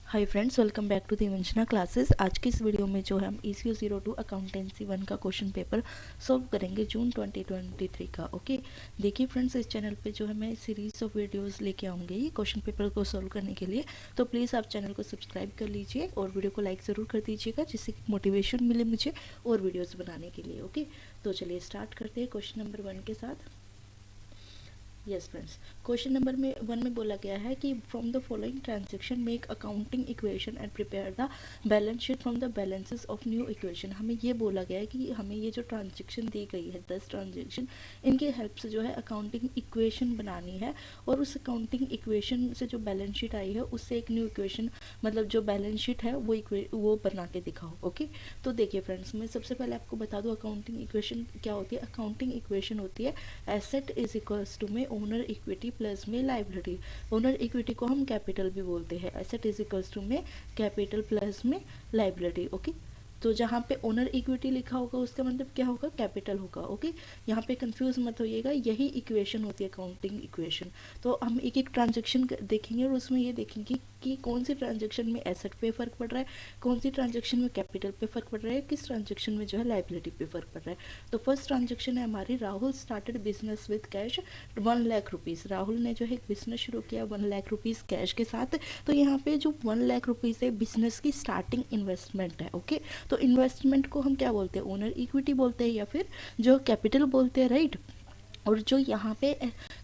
Hi friends, welcome back to the Vanshna classes. आज की इस वीडियो में जो है हम ECU 02 अकाउंटेंसी 1 का क्वेश्चन पेपर सॉल्व करेंगे जून 2023 का। ओके, देखिए फ्रेंड्स, इस चैनल पे जो है मैं सीरीज ऑफ वीडियोस लेके आऊँगी ये क्वेश्चन पेपर को सॉल्व करने के लिए। तो प्लीज़ आप चैनल को सब्सक्राइब कर लीजिए और वीडियो को लाइक ज़रूर कर दीजिएगा, जिससे मोटिवेशन मिले मुझे और वीडियोज़ बनाने के लिए। ओके, तो चलिए स्टार्ट करते हैं क्वेश्चन नंबर 1 के साथ। यस फ्रेंड्स, क्वेश्चन नंबर 1 में बोला गया है कि from the following transaction make accounting equation and prepare the balance sheet from the balances of new equation. हमें ये बोला गया है कि हमें ये जो ट्रांजेक्शन दी गई है 10 ट्रांजेक्शन, इनके हेल्प से जो है अकाउंटिंग इक्वेशन बनानी है और उस अकाउंटिंग इक्वेशन से जो बैलेंस शीट आई है उससे एक न्यू इक्वेशन, मतलब जो बैलेंस शीट है वो बना के दिखाओ। ओके, तो देखिए फ्रेंड्स, मैं सबसे पहले आपको बता दूं अकाउंटिंग इक्वेशन क्या होती है। अकाउंटिंग इक्वेशन होती है एसेट इज इक्वल्स टू में ओनर इक्विटी प्लस में लाइबिलिटी। ओनर इक्विटी को हम कैपिटल भी बोलते हैं। एसेट इज इक्वल्स टू में कैपिटल प्लस में लाइबिलिटी। ओके, तो जहाँ पे ओनर इक्विटी लिखा होगा उसका मतलब क्या होगा, कैपिटल होगा। ओके, यहाँ पे कंफ्यूज मत होइएगा, यही इक्वेशन होती है अकाउंटिंग इक्वेशन। तो हम एक एक ट्रांजेक्शन देखेंगे और उसमें ये देखेंगे कि कौन सी ट्रांजेक्शन में एसेट पे फ़र्क पड़ रहा है, कौन सी ट्रांजेक्शन में कैपिटल पे फ़र्क पड़ रहा है, किस ट्रांजेक्शन में जो है लाइबिलिटी पे फ़र्क पड़ रहा है। तो फर्स्ट ट्रांजेक्शन है हमारी, Rahul started business with cash 1 lakh rupees. Rahul ने जो है एक बिजनेस शुरू किया 1 लाख रुपीज़ कैश के साथ। तो यहाँ पे जो 1 लाख रुपीज़ है बिजनेस की स्टार्टिंग इन्वेस्टमेंट है। ओके, तो इन्वेस्टमेंट को हम क्या बोलते हैं, ओनर इक्विटी बोलते हैं या फिर जो कैपिटल बोलते हैं, राइट। और जो यहाँ पे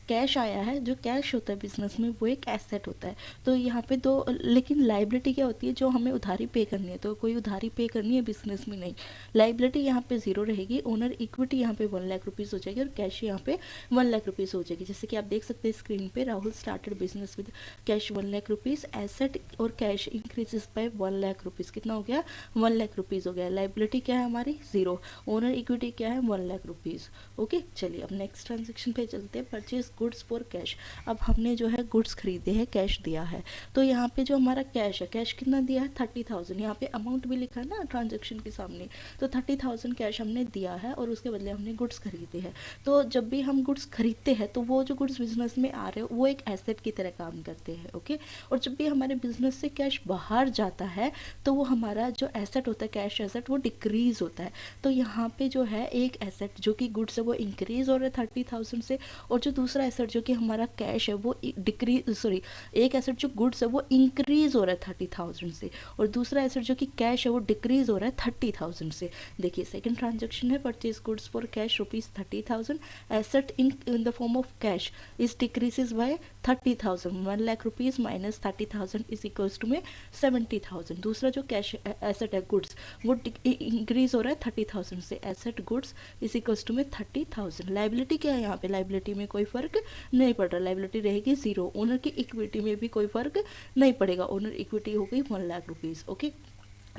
कैश आया है, जो कैश होता है बिजनेस में, वो एक एसेट होता है। तो यहाँ पे दो, लेकिन लाइबिलिटी क्या होती है, जो हमें उधारी पे करनी है। तो कोई उधारी पे करनी है बिजनेस में, नहीं, लाइबिलिटी यहाँ पे जीरो रहेगी। ओनर इक्विटी यहाँ पे 1 लाख रुपीज़ हो जाएगी और कैश यहाँ पे 1 लाख रुपीज़ हो जाएगी। जैसे कि आप देख सकते हैं स्क्रीन पे, Rahul started business with cash 1 lakh rupees, asset और cash increases by 1 lakh rupees. कितना हो गया, 1 लाख रुपीज़ हो गया। लाइबिलिटी क्या है हमारी, जीरो। ओनर इक्विटी क्या है, 1 लाख रुपीज़। ओके, चलिए अब नेक्स्ट ट्रांजेक्शन पे चलते हैं। Purchase goods for cash. अब हमने जो है गुड्स खरीदे हैं, कैश दिया है। तो यहाँ पे जो हमारा कैश है, कैश कितना दिया है, 30,000। यहाँ पे अमाउंट भी लिखा है ना ट्रांजेक्शन के सामने। तो 30,000 कैश हमने दिया है और उसके बदले हमने गुड्स खरीदे हैं। तो जब भी हम गुड्स खरीदते हैं तो वो जो गुड्स बिजनेस में आ रहे हैं वो एक एसेट की तरह काम करते हैं। ओके, और जब भी हमारे बिजनेस से कैश बाहर जाता है तो वो हमारा जो एसेट होता है, कैश एसेट, वो डिक्रीज होता है। तो यहाँ पे जो है एक एसेट जो कि गुड्स है वो इंक्रीज हो रहा है 30,000 से, और जो दूसरा एसेट जो कि हमारा कैश है वो डिक्रीज, सॉरी, एक एसेट जो गुड्स है वो इंक्रीज हो रहा है 30,000 से, और दूसरा एसेट जो कि कैश है वो डिक्रीज हो रहा है 30,000 से। देखिए सेकंड ट्रांजेक्शन है, purchase goods for cash ₹30,000, asset in the form of cash is decreases by 30,000। 1 lakh rupees minus 30,000 is equals to में 70,000। दूसरा जो कैश एसेट है गुड्स, वो इंक्रीज हो रहा है 30,000 से, asset goods is equals to में 30,000। लाइबिलिटी क्या है यहाँ पे, लाइबिलिटी में कोई फर्क नहीं पड़ रहा, लाइबिलिटी रहेगी जीरो। ओनर की इक्विटी में भी कोई फर्क नहीं पड़ेगा, ओनर इक्विटी हो गई 1 लाख रुपीज़। ओके,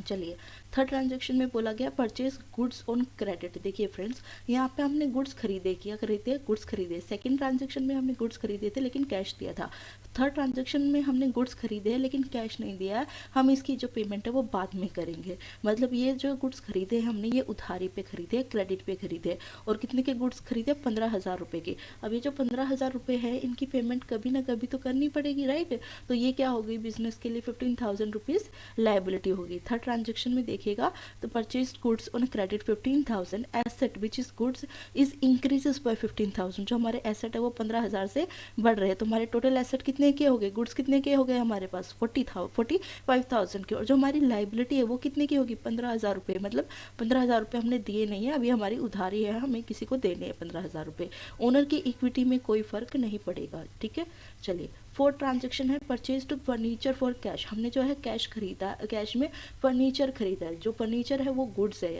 चलिए थर्ड ट्रांजेक्शन में बोला गया परचेज गुड्स ऑन क्रेडिट। देखिए फ्रेंड्स, यहाँ पे हमने गुड्स खरीदे, क्या खरीदे, गुड्स खरीदे। सेकंड ट्रांजेक्शन में हमने गुड्स खरीदे थे लेकिन कैश दिया था। थर्ड ट्रांजेक्शन में हमने गुड्स खरीदे हैं लेकिन कैश नहीं दिया है, हम इसकी जो पेमेंट है वो बाद में करेंगे। मतलब ये जो गुड्स खरीदे हैं हमने, ये उधारी पे खरीदे, क्रेडिट पे खरीदे। और कितने के गुड्स खरीदे, 15,000 रुपये के। अब ये जो 15,000 रुपये है, इनकी पेमेंट कभी ना कभी तो करनी पड़ेगी, राइट। तो ये क्या हो गई, बिजनेस के लिए 15,000 रुपीज़ लाइबिलिटी होगी। थर्ड ट्रांजेक्शन में देखिएगा तो purchase goods on credit 15,000, asset which is goods is increases by 15,000। जो हमारे एसेट है वो 15,000 से बढ़ रहे हैं। तो हमारे टोटल एसेट कितने के हो गए, गुड्स कितने के हो गए हमारे पास, 45,000 के। और जो हमारी लाइबिलिटी है वो कितने की होगी, 15,000 रुपये। मतलब 15,000 रुपये हमने दिए नहीं है, अभी हमारी उधारी है, हमें किसी को देने हैं 15,000 रुपये। ओनर की इक्विटी में कोई फर्क नहीं पड़ेगा, ठीक है। चलिए फोर्थ ट्रांजेक्शन है, purchase to furniture for cash. हमने जो है कैश खरीदा, कैश में फर्नीचर खरीदा है। जो फर्नीचर है वो गुड्स है,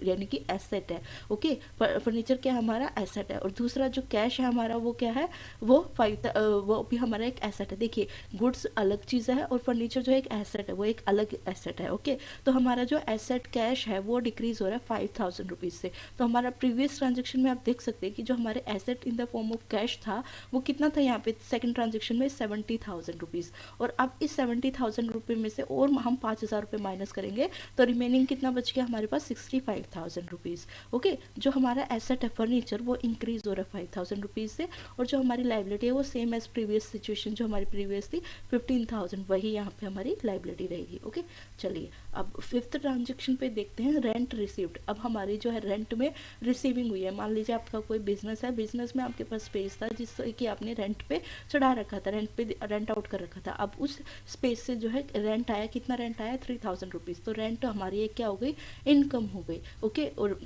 यानी कि एसेट है। ओके, फर्नीचर क्या हमारा एसेट है। और दूसरा जो कैश है हमारा वो क्या है, वो वो भी हमारा एक एसेट है। देखिए गुड्स अलग चीज़ है और फर्नीचर जो एक एसेट है वो एक अलग एसेट है। ओके, तो हमारा जो एसेट कैश है वो डिक्रीज हो रहा है 5,000 रुपीज़ से। तो हमारा प्रीवियस ट्रांजेक्शन में आप देख सकते हैं कि जो हमारे asset in the form of cash था वो कितना था, यहाँ पे सेकंड ट्रांजेक्शन में 70,000 रुपीज़, और अब इस 70,000 रुपये में से और हम 5,000 रुपये माइनस करेंगे तो रिमेनिंग कितना बच गया हमारे पास 65,000 रुपीज़। ओके, जो हमारा एसेट है फर्नीचर वो इंक्रीज हो रहा है 5,000 रुपीज़ से, और जो हमारी लाइबिलिटी है वो सेम एज प्रीवियस सिचुएशन जो हमारी प्रीवियस थी 15,000, वही यहाँ पे हमारी लाइबिलिटी रहेगी। ओके, चलिए अब फिफ्थ ट्रांजेक्शन पे देखते हैं, रेंट रिसीव्ड। अब हमारी जो है रेंट में रिसीविंग हुई है। मान लीजिए आपका कोई बिजनेस है, बिजनेस में आपके पास स्पेस था जिससे कि आपने रेंट पे चढ़ा रखा था, रेंट आउट कर रखा था। अब उस स्पेस से जो है रेंट आया, कितना रेंट आया 3,000 रुपीज़, तो रेंट हमारी एक क्या हो गई, इनकम हो गई। ओके, और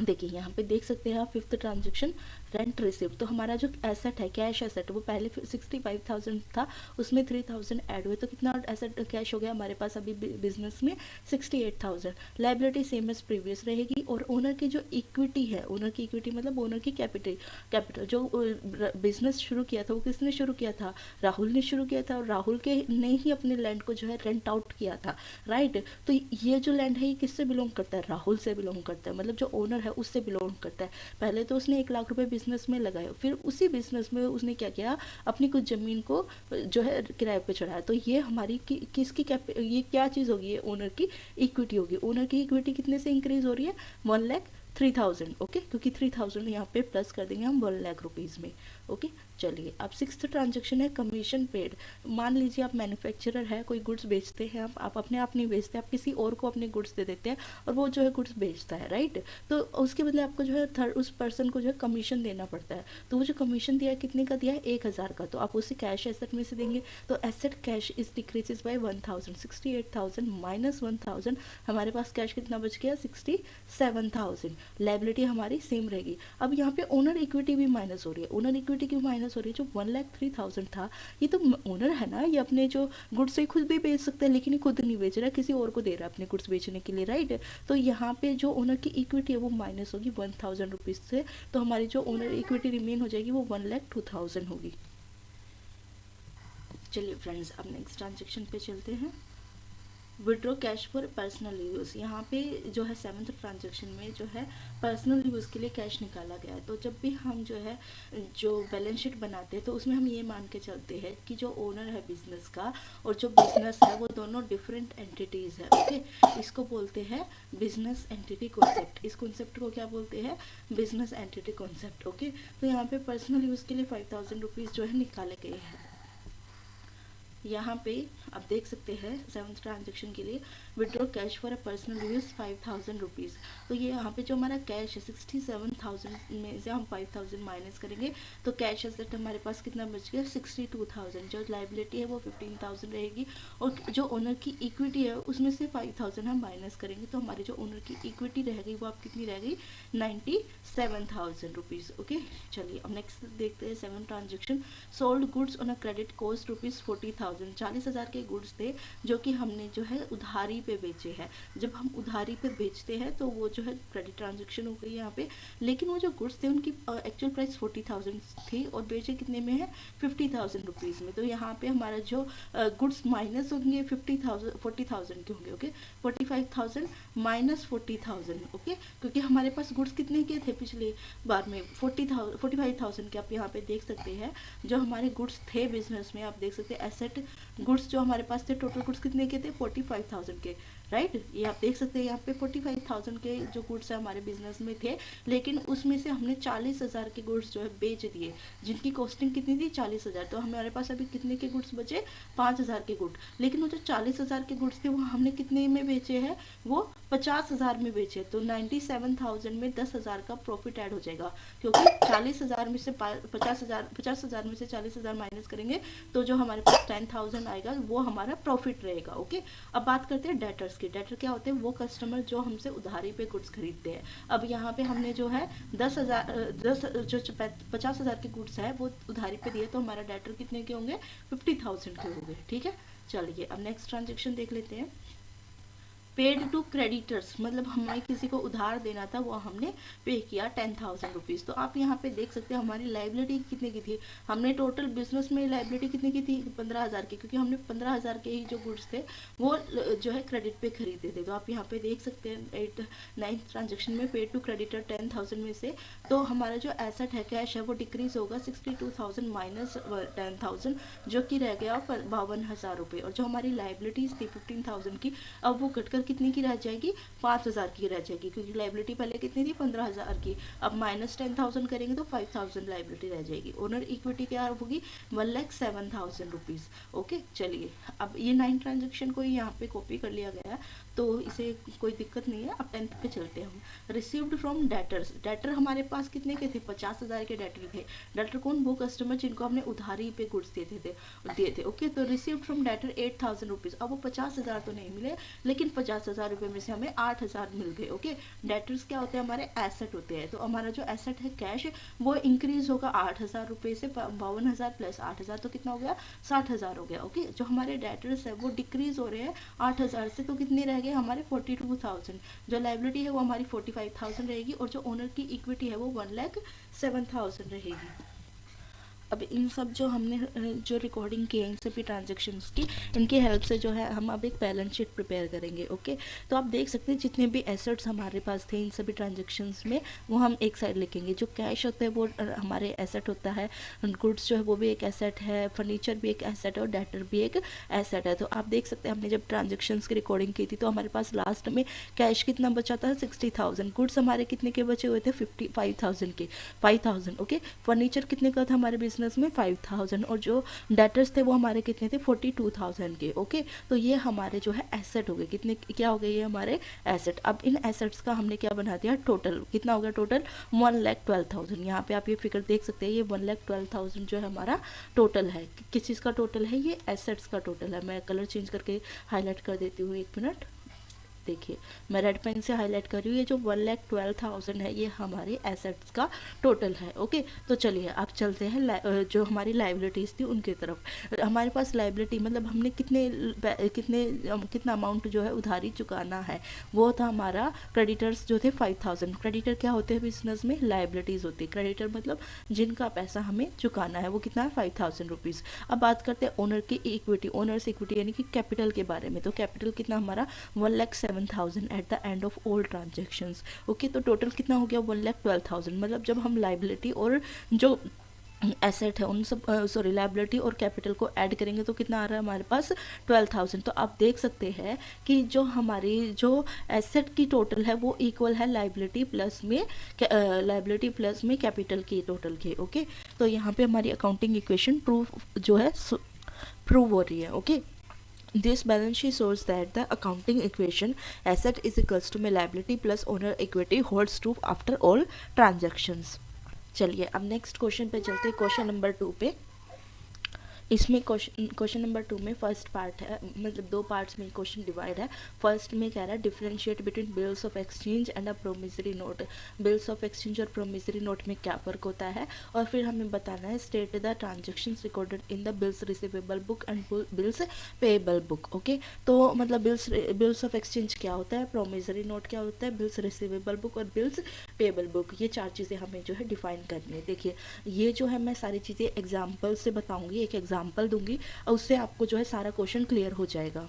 देखिए यहाँ पे देख सकते हैं आप फिफ्थ ट्रांजेक्शन रेंट रिसिप्ट। तो हमारा जो एसेट है, कैश एसेट, वो पहले 65,000 था, उसमें 3,000 ऐड हुए, तो कितना एसेट कैश हो गया हमारे पास अभी बिजनेस में 68,000। लाइबिलिटी सेम एज प्रीवियस रहेगी, और ओनर की जो इक्विटी है, ओनर की इक्विटी मतलब ओनर की कैपिटल जो बिजनेस शुरू किया था वो किसने शुरू किया था, राहुल ने शुरू किया था, और राहुल के ने ही अपने लैंड को जो है रेंट आउट किया था, राइट। तो ये जो लैंड है ये किससे बिलोंग करता है, राहुल से बिलोंग करता है, मतलब जो ओनर है उससे बिलोंग करता है। पहले तो उसने 1 लाख रुपए बिजनेस में लगाए, फिर उसी बिजनेस में उसने क्या किया, अपनी कुछ ज़मीन को जो है किराए पे चढ़ाया। तो ये हमारी किसकी ये क्या चीज़ होगी, ये ओनर की इक्विटी होगी। ओनर की इक्विटी कितने से इंक्रीज हो रही है, 1,03,000। ओके, क्योंकि 3,000 यहाँ पे प्लस कर देंगे हम 1,00,000 रुपीज़ में। ओके, चलिए अब सिक्स्थ ट्रांजेक्शन है कमीशन पेड। मान लीजिए आप मैन्युफैक्चरर है, कोई गुड्स बेचते हैं, आप अपने आप नहीं बेचते, आप किसी और को अपने गुड्स दे देते हैं और वो जो है गुड्स बेचता है, राइट। तो उसके बदले आपको जो है उस पर्सन को जो है कमीशन देना पड़ता है। तो वो जो कमीशन दिया है कितने का दिया है, 1,000 का, तो आप उसे कैश एसेट में से देंगे। तो asset cash is decreases bye 1,000, 68,000 minus 1,000, हमारे पास कैश कितना बच गया 67,000। लाइबिलिटी हमारी सेम रहेगी। अब यहाँ पे ओनर इक्विटी भी माइनस हो रही है। ओनर इक्विटी क्यों माइनस हो रही है, जो 1,03,000 था, ये तो ओनर है ना, ये अपने जो गुड्स है खुद भी बेच सकते हैं, लेकिन ये खुद नहीं बेच रहा है, किसी और को दे रहा है अपने गुड्स बेचने के लिए, राइट। तो यहाँ पे जो ओनर की इक्विटी है वो माइनस होगी 1,000 रुपीज़ से, तो हमारी जो ओनर इक्विटी रिमेन हो जाएगी वो 1,02,000 होगी। चलिए फ्रेंड्स, अब नेक्स्ट ट्रांजेक्शन पे चलते हैं, withdraw cash for personal use. यहाँ पे जो है सेवन्थ ट्रांजेक्शन में जो है पर्सनल यूज़ के लिए कैश निकाला गया है। तो जब भी हम जो है जो बैलेंस शीट बनाते हैं तो उसमें हम ये मान के चलते हैं कि जो ओनर है बिजनेस का और जो बिजनेस है वो दोनों डिफरेंट एंटिटीज़ है। ओके, इसको बोलते हैं बिजनेस एंटिटी कॉन्सेप्ट। इस कॉन्सेप्ट को क्या बोलते हैं, बिजनेस एंटिटी कॉन्सेप्ट। ओके, तो यहाँ पे पर्सनल यूज़ के लिए 5,000 रुपीज़ जो है निकाले गए हैं। यहाँ पे आप देख सकते हैं सेवन्थ ट्रांजेक्शन के लिए withdraw cash for a personal use 5,000 rupees. तो ये यहाँ पे जो हमारा कैश है 67,000 में से हम 5,000 माइनस करेंगे तो कैश एसेट हमारे पास कितना बच गया 62,000। जो लाइबिलिटी है वो 15,000 रहेगी, और जो ओनर की इक्विटी है उसमें से 5,000 हम माइनस करेंगे, तो हमारी जो ओनर की इक्विटी रह गई वो आप कितनी रह गई 97,000 रुपीज़। ओके, चलिए अब नेक्स्ट देखते हैं seven transaction, sold goods on a credit cost rupees 40,000। 40,000 के गुड्स थे जो कि हमने जो है उधारी पे बेचे हैं। जब हम उधारी पे बेचते हैं तो वो जो है क्रेडिट ट्रांजेक्शन हो गई यहाँ पे, लेकिन वो जो गुड्स थे उनकी एक्चुअल प्राइस 40,000 थी और बेचे कितने में है 50,000 रुपीज़ में। तो यहाँ पे हमारा जो गुड्स माइनस होंगे 40,000 के होंगे। Okay, 45,000 minus 40,000। ओके, क्योंकि हमारे पास गुड्स कितने के थे पिछले बार में 45,000 के। आप यहाँ पे देख सकते हैं जो हमारे गुड्स थे बिजनेस में, आप देख सकते हैं एसेट गुड्स जो हमारे पास थे, टोटल गुड्स कितने के थे 45,000 के, राइट। ये आप देख सकते हैं यहाँ पे 45,000 के जो गुड्स है हमारे बिजनेस में थे, लेकिन उसमें से हमने 40,000 के गुड्स जो है बेच दिए, जिनकी कॉस्टिंग कितनी थी 40,000। तो हमारे पास अभी कितने के गुड्स बचे 5,000 के गुड, लेकिन वो जो 40,000 के गुड्स थे वो हमने कितने में बेचे हैं, वो 50,000 में बेचे। तो 97,000 में 10,000 का प्रॉफिट ऐड हो जाएगा, क्योंकि 40,000 में से 50,000 में से 40,000 माइनस करेंगे तो जो हमारे पास 10,000 आएगा वो हमारा प्रॉफिट रहेगा। ओके, अब बात करते हैं डेटर्स की। डेटर क्या होते हैं, वो कस्टमर जो हमसे उधारी पे गुड्स खरीदते हैं। अब यहाँ पे हमने जो है 50,000 के गुड्स है वो उधारी पे दिए, तो हमारा डेटर कितने के होंगे 50,000 के होंगे। ठीक है, चलिए अब नेक्स्ट ट्रांजेक्शन देख लेते हैं, पेड टू क्रेडिटर्स, मतलब हमें किसी को उधार देना था, वो हमने पे किया 10,000 रुपीज़। तो आप यहाँ पे देख सकते हैं हमारी लाइबिलिटी कितने की थी। हमने टोटल बिजनेस में लाइबिलिटी कितने की थी, 15,000 की, क्योंकि हमने 15,000 के ही जो गुड्स थे वो जो है क्रेडिट पे खरीदे थे। तो आप यहाँ पे देख सकते हैं 9th ट्रांजेक्शन में पेड टू क्रेडिटर 10,000 में से तो हमारा जो एसेट है कैश है वो डिक्रीज होगा 62,000 माइनस 10,000, जो कि रह गया 52,000 रुपये। और जो हमारी लाइबिलिटीज़ थी 15,000 की, अब वो कटकर कितनी की रह जाएगी, 5,000 की रह जाएगी, क्योंकि लाइबिलिटी पहले कितनी थी, 15,000 की। अब माइनस 10,000 करेंगे तो 5,000 लाइबिलिटी रह जाएगी। ओनर इक्विटी क्या होगी, 1,07,000 रुपीज़। ओके, चलिए अब ये 9 ट्रांजेक्शन को यहाँ पे कॉपी कर लिया गया है, तो इसे कोई दिक्कत नहीं है। अब 10th पे चलते हैं हम। रिसीव्ड फ्रॉम डेटर्स, डेटर हमारे पास कितने के थे, 50,000 के डेटर थे। डेटर कौन, वो कस्टमर जिनको हमने उधारी पे गुड्स दिए थे। ओके, तो रिसीव्ड फ्रॉम डेटर 8,000 रुपीज़। अब वो 50,000 तो नहीं मिले, लेकिन 50,000 रुपये में से हमें 8,000 मिल गए। ओके, डेटर्स क्या होते हैं, हमारे एसेट होते हैं। तो हमारा जो एसेट है कैश, वो इंक्रीज होगा 8,000 रुपये से, 52,000 प्लस 8,000 तो कितना हो गया, 60,000 हो गया। ओके, जो हमारे डेटर्स है वो डिक्रीज हो रहे हैं 8,000 से, तो कितने रह गए हमारे 42,000। जो लाइबिलिटी है वो हमारी 45,000 रहेगी, और जो ओनर की इक्विटी है वो 1,07,000 रहेगी। अब इन सब जो हमने जो रिकॉर्डिंग की है इन सभी ट्रांजेक्शन्स की, इनकी हेल्प से जो है हम अब एक बैलेंस शीट प्रिपेयर करेंगे। ओके, तो आप देख सकते हैं जितने भी एसेट्स हमारे पास थे इन सभी ट्रांजेक्शन्स में, वो हम एक साइड लिखेंगे। जो कैश होता है वो हमारे एसेट होता है, गुड्स जो है वो भी एक एसेट है, फर्नीचर भी एक एसेट है, और डेटर भी एक एसेट है। तो आप देख सकते हैं हमने जब ट्रांजेक्शन्स की रिकॉर्डिंग की थी तो हमारे पास लास्ट में कैश कितना बचा था, 60,000। गुड्स हमारे कितने के बचे हुए थे, 55,000 के, 5,000। ओके, फर्नीचर कितने का था हमारे बिजनेस में, 5,000। और जो डेटर्स थे वो हमारे कितने थे, 42,000 के। ओके, तो ये हमारे जो है एसेट हो गए, कितने क्या हो गए, ये हमारे एसेट। अब इन एसेट्स का हमने क्या बना दिया, टोटल कितना हो गया, टोटल 1,12,000। यहाँ पे आप ये फिगर देख सकते हैं, ये 1,12,000 जो है हमारा टोटल है। किस चीज़ का टोटल है, ये एसेट्स का टोटल है। मैं कलर चेंज करके हाईलाइट कर देती हूँ, 1 मिनट। देखिए मैं रेड पेन से हाईलाइट कर रही हूँ, ये जो 1,12,000 है ये हमारे एसेट्स का टोटल है। ओके, तो चलिए अब चलते हैं जो हमारी लाइबिलिटीज़ थी उनकी तरफ। हमारे पास लाइबिलिटी मतलब हमने कितना अमाउंट जो है उधारी चुकाना है, वो था हमारा क्रेडिटर्स जो थे 5,000। क्रेडिटर क्या होते हैं बिजनेस में, लाइबिलिटीज़ होती है। क्रेडिटर मतलब जिनका पैसा हमें चुकाना है, वो कितना है, 5,000 रुपीज़। अब बात करते हैं ओनर की इक्विटी, ओनर्स इक्विटी यानी कि कैपिटल के बारे में। तो कैपिटल कितना हमारा, 1,07,000 at the end of all transactions. Okay, तो टोटल कितना हो गया, 1,12,000। मतलब जब हम लाइबिलिटी और जो एसेट है उन सब लाइबिलिटी और कैपिटल को ऐड करेंगे तो कितना आ रहा है हमारे पास, 12,000। तो आप देख सकते हैं कि जो हमारी जो एसेट की टोटल है वो इक्वल है लाइबिलिटी प्लस में कैपिटल की टोटल के। ओके, तो यहाँ पे हमारी अकाउंटिंग इक्वेशन प्रूव हो रही है। Okay, this balance sheet shows that the accounting equation asset is equals to liability plus owner equity holds true after all transactions। चलिए अब नेक्स्ट क्वेश्चन पे चलते हैं, क्वेश्चन नंबर 2 पे। इसमें क्वेश्चन नंबर 2 में फर्स्ट पार्ट है, मतलब 2 पार्ट्स में क्वेश्चन डिवाइड है। फर्स्ट में कह रहा है differentiate between bills of exchange and a promissory note. Bills of exchange और प्रोमिसरी नोट में क्या फ़र्क होता है, और फिर हमें बताना है state the transactions recorded in the bills receivable book and bills payable book. Okay, तो मतलब बिल्स ऑफ एक्सचेंज क्या होता है, प्रोमिसरी नोट क्या होता है, बिल्स रिसीवेबल बुक और बिल्स पेएबल बुक, ये 4 चीज़ें हमें जो है डिफाइन करनी है। देखिए ये जो है मैं सारी चीज़ें एग्जाम्पल से बताऊँगी, एक एग्जाम्पल दूंगी और उससे आपको जो है सारा क्वेश्चन क्लियर हो जाएगा।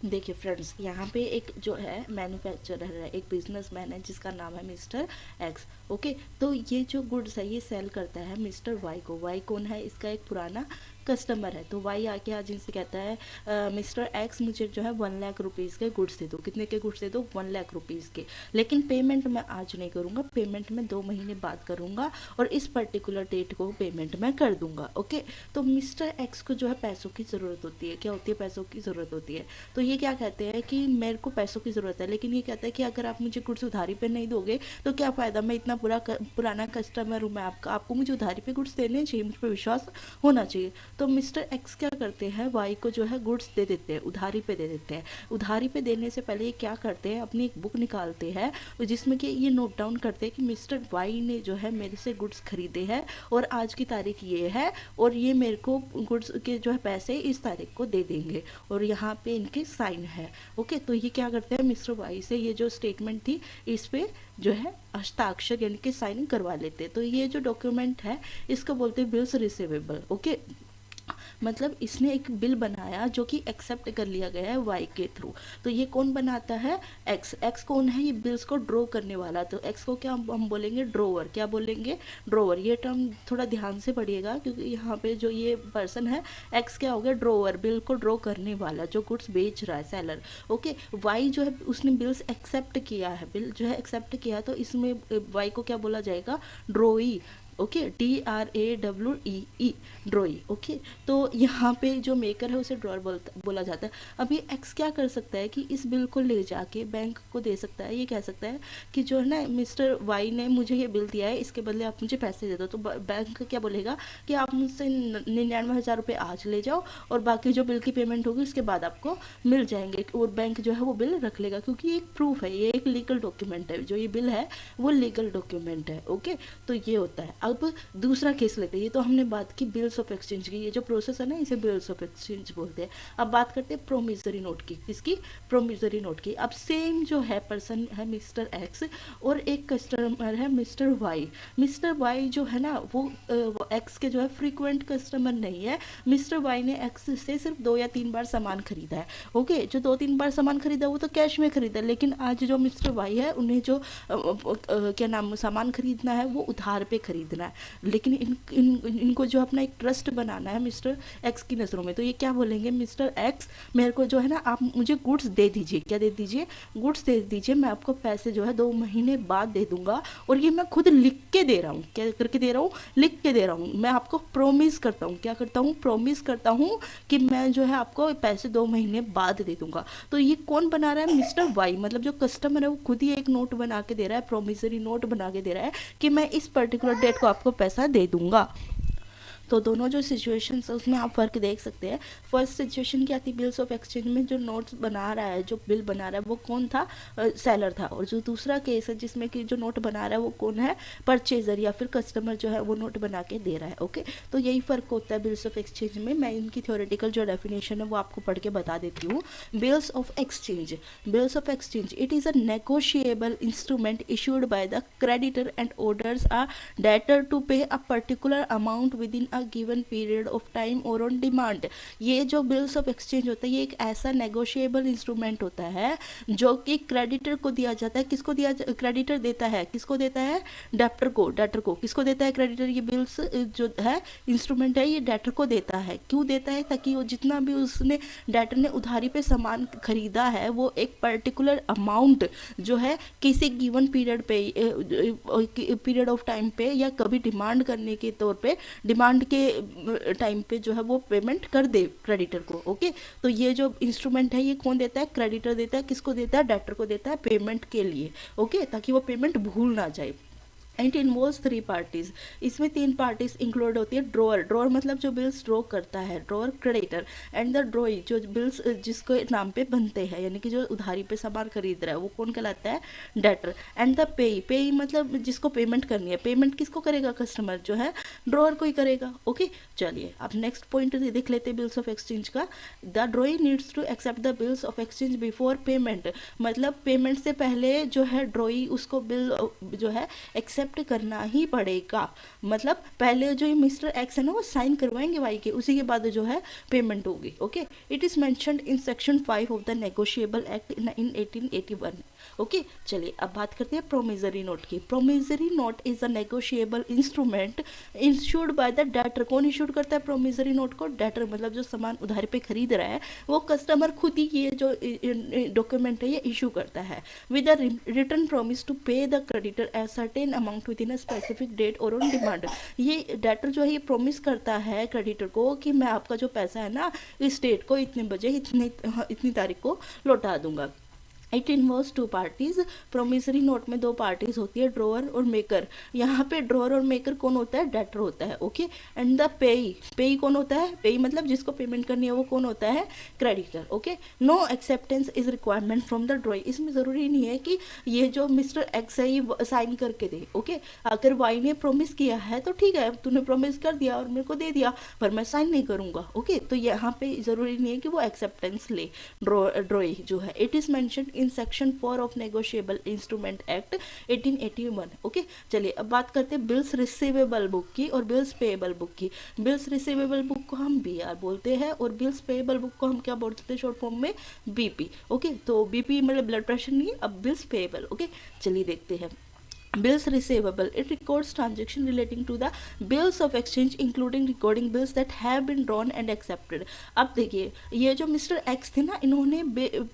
देखिए फ्रेंड्स, यहाँ पे एक जो है मैन्युफैक्चरर है, एक बिजनेसमैन है जिसका नाम है मिस्टर एक्स। ओके, तो ये जो गुड्स है ये सेल करता है मिस्टर वाई को। वाई कौन है, इसका एक पुराना कस्टमर है। तो वाई आके आज इनसे कहता है मिस्टर एक्स मुझे जो है 1 लाख रुपीज़ के गुड्स दे दो। कितने के गुड्स दे दो, 1 लाख रुपीज़ के। लेकिन पेमेंट मैं आज नहीं करूँगा, पेमेंट मैं 2 महीने बाद करूँगा और इस पर्टिकुलर डेट को पेमेंट मैं कर दूँगा। ओके, तो मिस्टर एक्स को जो है पैसों की ज़रूरत होती है। क्या होती है, पैसों की ज़रूरत होती है। तो ये क्या कहते हैं कि मेरे को पैसों की ज़रूरत है, लेकिन ये कहता है कि अगर आप मुझे गुड्स उधारी पे नहीं दोगे तो क्या फ़ायदा, मैं इतना पुराना कस्टमर हूँ मैं आपका, आपको मुझे उधारी पे गुड्स देने चाहिए, मुझ पर विश्वास होना चाहिए। तो मिस्टर एक्स क्या करते हैं, वाई को जो है गुड्स दे देते हैं, उधारी पे दे देते हैं। उधारी पे देने से पहले ये क्या करते हैं, अपनी एक बुक निकालते हैं जिसमें कि ये नोट डाउन करते हैं कि मिस्टर वाई ने जो है मेरे से गुड्स खरीदे हैं और आज की तारीख ये है और ये मेरे को गुड्स के जो है पैसे इस तारीख को दे देंगे और यहाँ पे इनके साइन है। ओके, तो ये क्या करते हैं, मिस्टर वाई से ये जो स्टेटमेंट थी इस पे जो है हस्ताक्षर यानी कि साइन करवा लेते हैं। तो ये जो डॉक्यूमेंट है इसको बोलते हैं बिल्स रिसीवेबल। ओके, मतलब इसने एक बिल बनाया जो कि एक्सेप्ट कर लिया गया है वाई के थ्रू। तो ये कौन बनाता है, एक्स। एक्स कौन है, ये बिल्स को ड्रॉ करने वाला। तो एक्स को क्या हम बोलेंगे, ड्रोवर। क्या बोलेंगे, ड्रोवर। ये टर्म थोड़ा ध्यान से पढ़िएगा क्योंकि यहाँ पे जो ये पर्सन है एक्स क्या हो गया, ड्रोवर, बिल को ड्रॉ करने वाला, जो गुड्स बेच रहा है, सेलर। ओके, वाई जो है उसने बिल्स एक्सेप्ट किया है, बिल जो है एक्सेप्ट किया, तो इसमें वाई को क्या बोला जाएगा, drawee. Okay, DRAWEE, drawee. Okay, तो यहाँ पे जो मेकर है उसे ड्रॉअर बोला जाता है। अभी एक्स क्या कर सकता है कि इस बिल को ले जाके बैंक को दे सकता है। ये कह सकता है कि जो है ना मिस्टर वाई ने मुझे ये बिल दिया है, इसके बदले आप मुझे पैसे दे दो। तो बैंक क्या बोलेगा कि आप मुझसे 99,000 रुपये आज ले जाओ और बाकी जो बिल की पेमेंट होगी उसके बाद आपको मिल जाएंगे। और बैंक जो है वो बिल रख लेगा क्योंकि ये एक प्रूफ है, ये एक लीगल डॉक्यूमेंट है, जो ये बिल है वो लीगल डॉक्यूमेंट है। ओके, तो ये होता है। अब दूसरा केस लेते हैं। ये तो हमने बात की बिल्स ऑफ एक्सचेंज की, ये जो प्रोसेस है ना इसे बिल्स ऑफ एक्सचेंज बोलते हैं। अब बात करते हैं प्रोमिसरी नोट की। किसकी, प्रोमिसरी नोट की। अब सेम जो है पर्सन है मिस्टर एक्स और एक कस्टमर है मिस्टर वाई। मिस्टर वाई जो है ना वो एक्स के जो है फ्रीक्वेंट कस्टमर नहीं है। मिस्टर वाई ने एक्स से सिर्फ 2 या 3 बार सामान खरीदा है। ओके, जो 2-3 बार सामान खरीदा वो तो कैश में खरीदा, लेकिन आज जो मिस्टर वाई है उन्हें जो क्या नाम सामान खरीदना है वो उधार पे खरीदना है। लेकिन इनको जो अपना एक ट्रस्ट बनाना है मिस्टर एक्स की नज़रों में। तो ये क्या बोलेंगे, मिस्टर एक्स मेरे को जो है ना आप मुझे गुड्स दे दीजिए। क्या दे दीजिए, गुड्स दे दीजिए, मैं आपको पैसे जो है 2 महीने बाद दे दूंगा और ये मैं खुद लिख के दे रहा हूँ। क्या करके दे रहा हूँ, लिख के दे रहा हूँ। मैं आपको प्रोमिस करता हूँ, क्या करता हूँ, प्रोमिस करता हूँ कि मैं जो है आपको पैसे 2 महीने बाद दे दूंगा। तो ये कौन बना रहा है, मिस्टर वाई। मतलब जो कस्टमर है वो खुद ही एक नोट बना के दे रहा है, प्रोमिसरी नोट बना के दे रहा है कि मैं इस पर्टिकुलर डेट को आपको पैसा दे दूंगा। तो दोनों जो सिचुएशंस है उसमें आप फ़र्क देख सकते हैं। फर्स्ट सिचुएशन क्या थी, बिल्स ऑफ एक्सचेंज में जो नोट्स बना रहा है, जो बिल बना रहा है वो कौन था, सेलर था। और जो दूसरा केस है जिसमें कि जो नोट बना रहा है वो कौन है, परचेजर या फिर कस्टमर जो है वो नोट बना के दे रहा है। ओके, तो यही फ़र्क होता है बिल्स ऑफ एक्सचेंज में। मैं इनकी थ्योरेटिकल जो डेफिनेशन है वो आपको पढ़ के बता देती हूँ। Bills of exchange, bills of exchange it is a negotiable instrument issued by the creditor and orders a debtor to pay a particular amount within given period of time और on demand. ये जो bills of exchange होता है ये एक ऐसा negotiable instrument होता है जो कि क्रेडिटर को दिया जाता है। किसको दिया, क्रेडिटर देता है, किसको देता है, डेप्टर को। डेटर को किसको देता है क्रेडिटर, ये बिल्स जो है इंस्ट्रूमेंट है ये डेटर को देता है। क्यों देता है, ताकि वो जितना भी उसने डेटर ने उधारी पे सामान खरीदा है वो एक पर्टिकुलर अमाउंट जो है किसी गिवन पीरियड पे, पीरियड ऑफ टाइम पे या कभी डिमांड करने के तौर पे, डिमांड के टाइम पे जो है वो पेमेंट कर दे क्रेडिटर को। ओके, तो ये जो इंस्ट्रूमेंट है ये कौन देता है, क्रेडिटर देता है। किसको देता है, डेटर को देता है पेमेंट के लिए। ओके, ताकि वो पेमेंट भूल ना जाए। इट इन्वॉल्व्स 3 पार्टीज, इसमें 3 पार्टीज इंक्लूड होती है। ड्रॉअर, ड्रॉअर मतलब जो बिल्स ड्रॉ करता है, ड्रॉअर क्रेडिटर, एंड द ड्रॉई जो बिल्स जिसको नाम पे बनते हैं यानी कि जो उधारी पे सामान खरीद रहा है वो कौन कहलाता है, डेटर। एंड द पेई, पेई मतलब जिसको पेमेंट करनी है। पेमेंट किसको करेगा, कस्टमर जो है ड्रॉअर को ही करेगा। ओके, चलिए अब नेक्स्ट पॉइंट देख लेते हैं बिल्स ऑफ एक्सचेंज का। The drawee needs to accept the bills of exchange before payment, मतलब पेमेंट से पहले जो है ड्रॉई उसको बिल जो है एक्सेप्ट करना ही पड़ेगा। मतलब पहले जो ये मिस्टर एक्स है ना वो साइन करवाएंगे वाई के, उसी के बाद जो है पेमेंट होगी। Okay, it is mentioned in section 5 of the negotiable act in 1881। Okay, चलिए अब बात करते हैं प्रोमिसरी नोट की। Promissory note is a negotiable instrument issued by the debtor. कौन इशूड करता है प्रोमिसरी नोट को, डेटर। मतलब जो सामान उधार पे खरीद रहा है वो कस्टमर खुद ही ये जो डॉक्यूमेंट है ये इशू करता है with a return promise to pay the creditor a certain amount within a specific date और ऑन डिमांड। ये डेटर जो है ये प्रॉमिस करता है क्रेडिटर को कि मैं आपका जो पैसा है ना इस डेट को इतने बजे इतनी तारीख को लौटा दूंगा। It involves two parties. Promissory note में दो पार्टीज होती है, ड्रॉअर और मेकर। यहाँ पे ड्रॉअर और मेकर कौन होता है? डेटर होता है। ओके, एंड द पेई, पेई कौन होता है? पेई मतलब जिसको पेमेंट करनी है वो कौन होता है? Creditor. Okay, no acceptance is requirement from the drawee. इसमें ज़रूरी नहीं है कि ये जो मिस्टर एक्स है ये साइन करके दे। ओके, अगर वाई ने प्रोमिस किया है तो ठीक है, तूने प्रोमिस कर दिया और मेरे को दे दिया, पर मैं साइन नहीं करूँगा। ओके, तो यहाँ पे ज़रूरी नहीं है कि वो एक्सेप्टेंस ले ड्रॉई जो है। It is mention in section 4 of negotiable instrument act 1881। Okay, चलिए अब बात करते हैं बिल्स रिसीवेबल बुक की और बिल्स पेएबल बुक की। बिल्स रिसीवेबल बुक को हम बीआर बोलते हैं और बिल्स पेएबल बुक को हम क्या बोलते हैं शॉर्ट फॉर्म में? बीपी। ओके, तो बीपी मतलब ब्लड प्रेशर नहीं, अब बिल्स पेएबल। ओके, चलिए देखते हैं। bills receivable, it records transaction relating to the bills of exchange including recording bills that have been drawn and accepted। अब देखिए ये जो मिस्टर एक्स थे ना, इन्होंने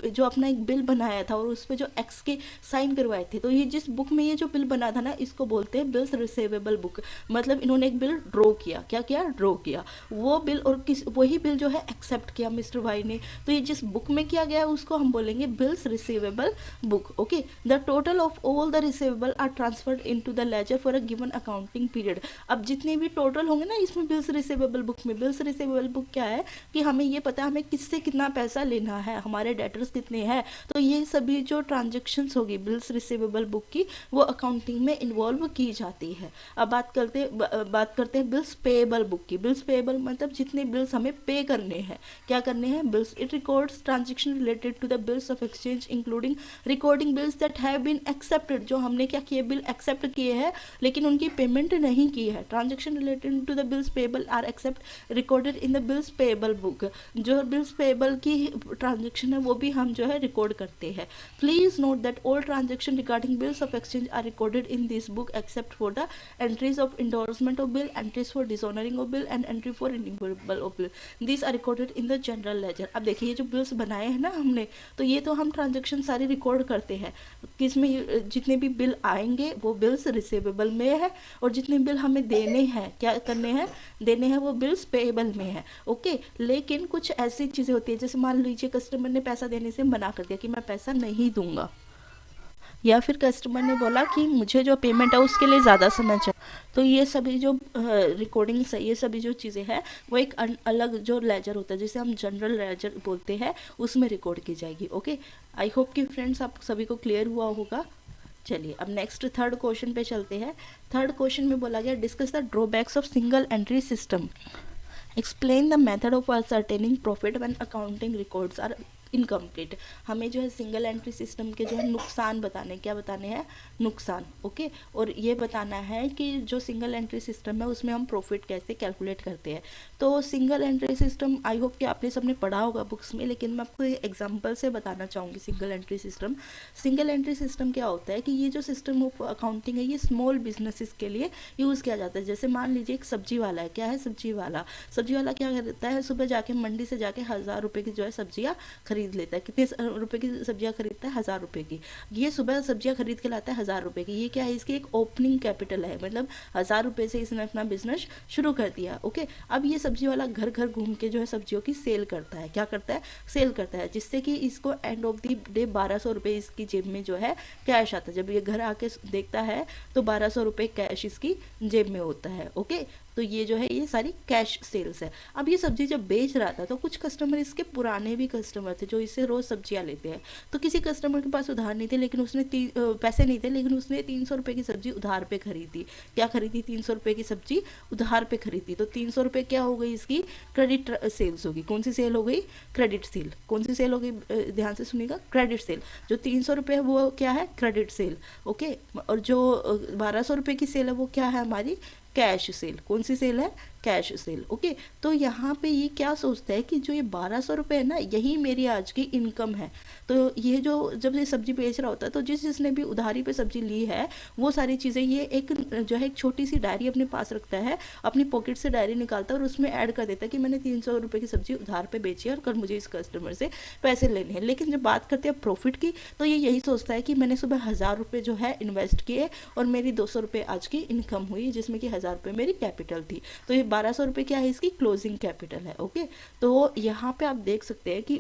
जो अपना एक बिल बनाया था और उस पर जो एक्स के साइन करवाए थे, तो ये जिस बुक में ये जो बिल बना था ना, इसको बोलते हैं बिल्स रिसीवेबल बुक। मतलब इन्होंने एक बिल ड्रॉ किया, क्या किया? ड्रॉ किया वो बिल, और वही बिल जो है एक्सेप्ट किया मिस्टर वाई ने, तो ये जिस बुक में किया गया है उसको हम बोलेंगे bills receivable book. Okay, the total of all the receivable are transferred into the ledger for a given accounting period. अब जितने भी टोटल होंगे ना इसमें बिल्स रिसीवेबल बुक में, बिल्स रिसीवेबल बुक क्या है कि हमें ये पता है हमें किससे कितना पैसा लेना है, हमारे डेटर्स कितने हैं, तो ये सभी जो ट्रांजेक्शन्स होगी बिल्स रिसीवेबल बुक की वो अकाउंटिंग में इन्वॉल्व की जाती है। अब बात करते हैं बिल्स पेएबल बुक की। बिल्स पेएबल मतलब जितने बिल्स हमें पे करने हैं, क्या करने हैं? Bills. It records transaction related to the bills of exchange including recording bills that have been accepted, जो हमने क्या किए? बिल एक्सेप्ट किए हैं लेकिन उनकी पेमेंट नहीं की है। Transaction related to the bills payable are except recorded in the bills payable book. जो बिल्स पेएबल की ट्रांजेक्शन है वो भी हम जो है रिकॉर्ड करते हैं। Please note that all transaction regarding bills of exchange are recorded in this book except for the entries of endorsement of bill, entries for dishonouring of bill and entry for renewable of bill. These are recorded in the general ledger. अब देखिए ये जो bills बनाए हैं ना हमने, तो ये तो हम ट्रांजेक्शन सारी रिकॉर्ड करते हैं किसमें? जितने भी बिल आएंगे वो बिल्स रिसीवेबल में है, और जितने बिल हमें देने हैं, क्या करने हैं? देने हैं, वो बिल्स पेएबल में है। ओके, लेकिन कुछ ऐसी चीज़ें होती है जैसे मान लीजिए कस्टमर ने पैसा देने से मना कर दिया कि मैं पैसा नहीं दूंगा, या फिर कस्टमर ने बोला कि मुझे जो पेमेंट है उसके लिए ज़्यादा समय चाहिए, तो ये सभी जो रिकॉर्डिंग्स है, ये सभी जो चीज़ें हैं वो एक अलग जो लेजर होता है जिसे हम जनरल लेजर बोलते हैं, उसमें रिकॉर्ड की जाएगी। ओके, आई होप कि फ्रेंड्स आप सभी को क्लियर हुआ होगा। चलिए अब नेक्स्ट थर्ड क्वेश्चन पे चलते हैं। थर्ड क्वेश्चन में बोला गया discuss the drawbacks of single entry system, explain the method of ascertaining profit when accounting records are incomplete. हमें जो है सिंगल एंट्री सिस्टम के जो है नुकसान बताने, क्या बताने हैं? नुकसान। ओके, और ये बताना है कि जो सिंगल एंट्री सिस्टम है उसमें हम प्रॉफिट कैसे कैलकुलेट करते हैं। तो single entry system I hope कि आपने सबने पढ़ा होगा बुक्स में, लेकिन मैं आपको एग्जाम्पल से बताना चाहूँगी single entry system. Single entry system क्या होता है कि ये जो सिस्टम ऑफ अकाउंटिंग है ये स्मॉल बिजनेसेस के लिए यूज़ किया जाता है। जैसे मान लीजिए एक सब्जी वाला है, क्या है? सब्जी वाला क्या करता है? सुबह जाके मंडी से जाके 1000 रुपये की जो है सब्जियाँ खरीद लेता है। कितने रुपए की सब्जियां खरीदता है? 1000 रुपए की। ये सुबह सब्जियां खरीद के लाता है 1000 रुपए की। ये क्या है? इसकी एक ओपनिंग कैपिटल है, मतलब 1000 रुपए से इसने अपना बिजनेस शुरू कर दिया। ओके, अब ये सब्जी वाला घर घर घूम के जो है सब्जियों की सेल करता है। क्या करता है? सेल करता है, जिससे कि इसको एंड ऑफ द डे 1200 रुपये इसकी जेब में जो है कैश आता है। जब ये घर आके देखता है तो 1200 रुपये कैश इसकी जेब में होता है। ओके, तो ये जो है ये सारी कैश सेल्स है। अब ये सब्जी जब बेच रहा था तो कुछ कस्टमर इसके पुराने भी कस्टमर थे जो इससे रोज़ सब्जियां लेते हैं। तो किसी कस्टमर के पास उधार नहीं थे, लेकिन उसने पैसे नहीं थे, लेकिन उसने 300 रुपये की सब्जी उधार पे खरीदी। क्या खरीदी? 300 रुपये की सब्जी उधार पे खरीदी। तो 300 रुपये क्या हो गई? इसकी क्रेडिट सेल्स होगी। कौन सी सेल हो गई? Credit sale. कौन सी सेल हो गई? ध्यान से सुनिएगा, क्रेडिट सेल। जो 300 रुपये है वो क्या है? Credit sale. ओके, और जो 1200 रुपये की सेल है वो क्या है? हमारी कैश सेल। कौन सी सेल है? Cash cell. ओके, तो यहाँ पे ये क्या सोचता है कि जो ये 1200 रुपये है ना, यही मेरी आज की इनकम है। तो ये जो जब ये सब्जी बेच रहा होता है तो जिसने भी उधारी पे सब्जी ली है वो सारी चीज़ें ये एक जो है एक छोटी सी डायरी अपने पास रखता है, अपनी पॉकेट से डायरी निकालता है और उसमें ऐड कर देता है कि मैंने 300 रुपये की सब्जी उधार पे बेची है और कल मुझे इस कस्टमर से पैसे लेने हैं। लेकिन जब बात करते हैं प्रॉफिट की तो ये यही सोचता है कि मैंने सुबह 1000 रुपये जो है इन्वेस्ट किए और मेरी 200 रुपये आज की इनकम हुई, जिसमें कि 1000 रुपये मेरी कैपिटल थी। तो ये 1200 रुपये क्या है? इसकी क्लोजिंग कैपिटल है। ओके, तो यहाँ पे आप देख सकते हैं कि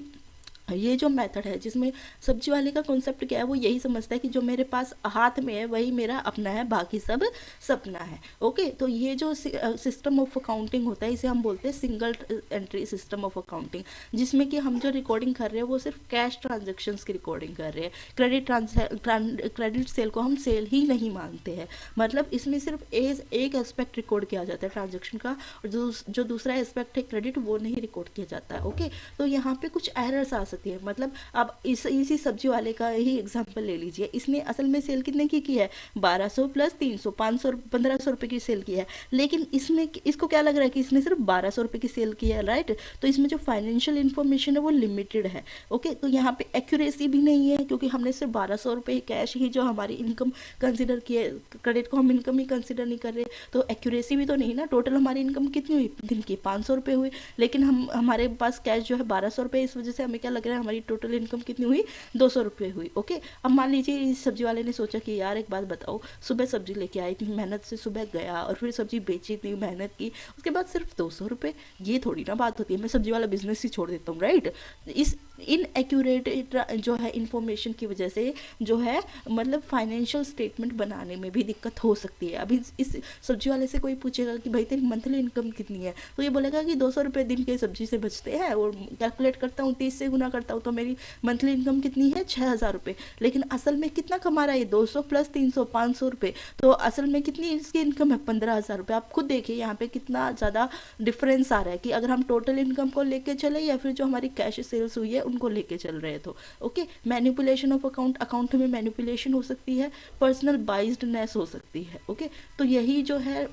ये जो मेथड है जिसमें सब्जी वाले का कॉन्सेप्ट क्या है, वो यही समझता है कि जो मेरे पास हाथ में है वही मेरा अपना है, बाकी सब सपना है। ओके, तो ये जो सिस्टम ऑफ अकाउंटिंग होता है इसे हम बोलते हैं single entry system of accounting, जिसमें कि हम जो रिकॉर्डिंग कर रहे हैं वो सिर्फ कैश ट्रांजेक्शन्स की रिकॉर्डिंग कर रहे हैं। क्रेडिट सेल को हम सेल ही नहीं मानते हैं, मतलब इसमें सिर्फ एक एस्पेक्ट रिकॉर्ड किया जाता है ट्रांजेक्शन का, और जो दूसरा एस्पेक्ट है क्रेडिट, वो नहीं रिकॉर्ड किया जाता है। ओके, तो यहाँ पे कुछ एरर्स आ सकती है। मतलब अब इसी सब्जी वाले का ही एग्जांपल ले लीजिए, इसने असल में सेल कितने की है, 1200 प्लस 300, 500 1500 रुपये की सेल की है, लेकिन इसमें इसको क्या लग रहा है कि इसने सिर्फ 1200 रुपये की सेल की है, राइट। तो इसमें जो फाइनेंशियल इन्फॉर्मेशन है वो लिमिटेड है। ओके, तो यहाँ पे एक्यूरेसी भी नहीं है, क्योंकि हमने सिर्फ 1200 रुपये कैश ही जो हमारी इनकम कंसिडर की है, क्रेडिट को हम इनकम ही कंसिडर नहीं कर रहे, तो एक्यूरेसी भी तो नहीं ना। टोटल हमारी इनकम कितनी हुई दिन की, 500 रुपये हुई, लेकिन हमारे पास कैश जो है 1200 रुपये, इस वजह से हमें क्या लग रहा है हमारी टोटल इनकम कितनी हुई, 200 रुपये हुई। ओके, अब मान लीजिए इस सब्जी वाले ने सोचा कि यार एक बात बताओ, सुबह सब्जी लेके आई, इतनी मेहनत से सुबह गया और फिर सब्जी बेची, इतनी मेहनत की, उसके बाद सिर्फ 200 रुपये, ये थोड़ी ना बात होती है, मैं सब्जी वाला बिजनेस ही छोड़ देता हूँ, राइट। इस इनएक्यूरेट जो है इंफॉर्मेशन की वजह से जो है मतलब फाइनेंशियल स्टेटमेंट बनाने में भी दिक्कत हो सकती है। अभी इस सब्जी वाले से कोई पूछेगा कि भाई तेरी मंथली इनकम कितनी है, तो ये बोलेगा कि 200 रुपये दिन के सब्जी से बचते हैं, और कैलकुलेट करता हूँ 30 से गुना करता हूँ तो मेरी मंथली इनकम कितनी है, 6000 रुपये। लेकिन असल में कितना कमा रहा है, 200 प्लस 300, 500 रुपये, तो असल में कितनी इसकी इनकम है, 15,000 रुपये। आप खुद देखिए यहाँ पे कितना ज़्यादा डिफरेंस आ रहा है कि अगर हम टोटल इनकम को लेके चले या फिर जो हमारी कैश सेल्स हुई है उनको लेके चल रहे हैं। तो ओके, मैनिपुलेशन ऑफ अकाउंट में मैनिपुलेशन हो सकती है, पर्सनल बाइज्डनेस हो सकती है। ओके, तो यही जो है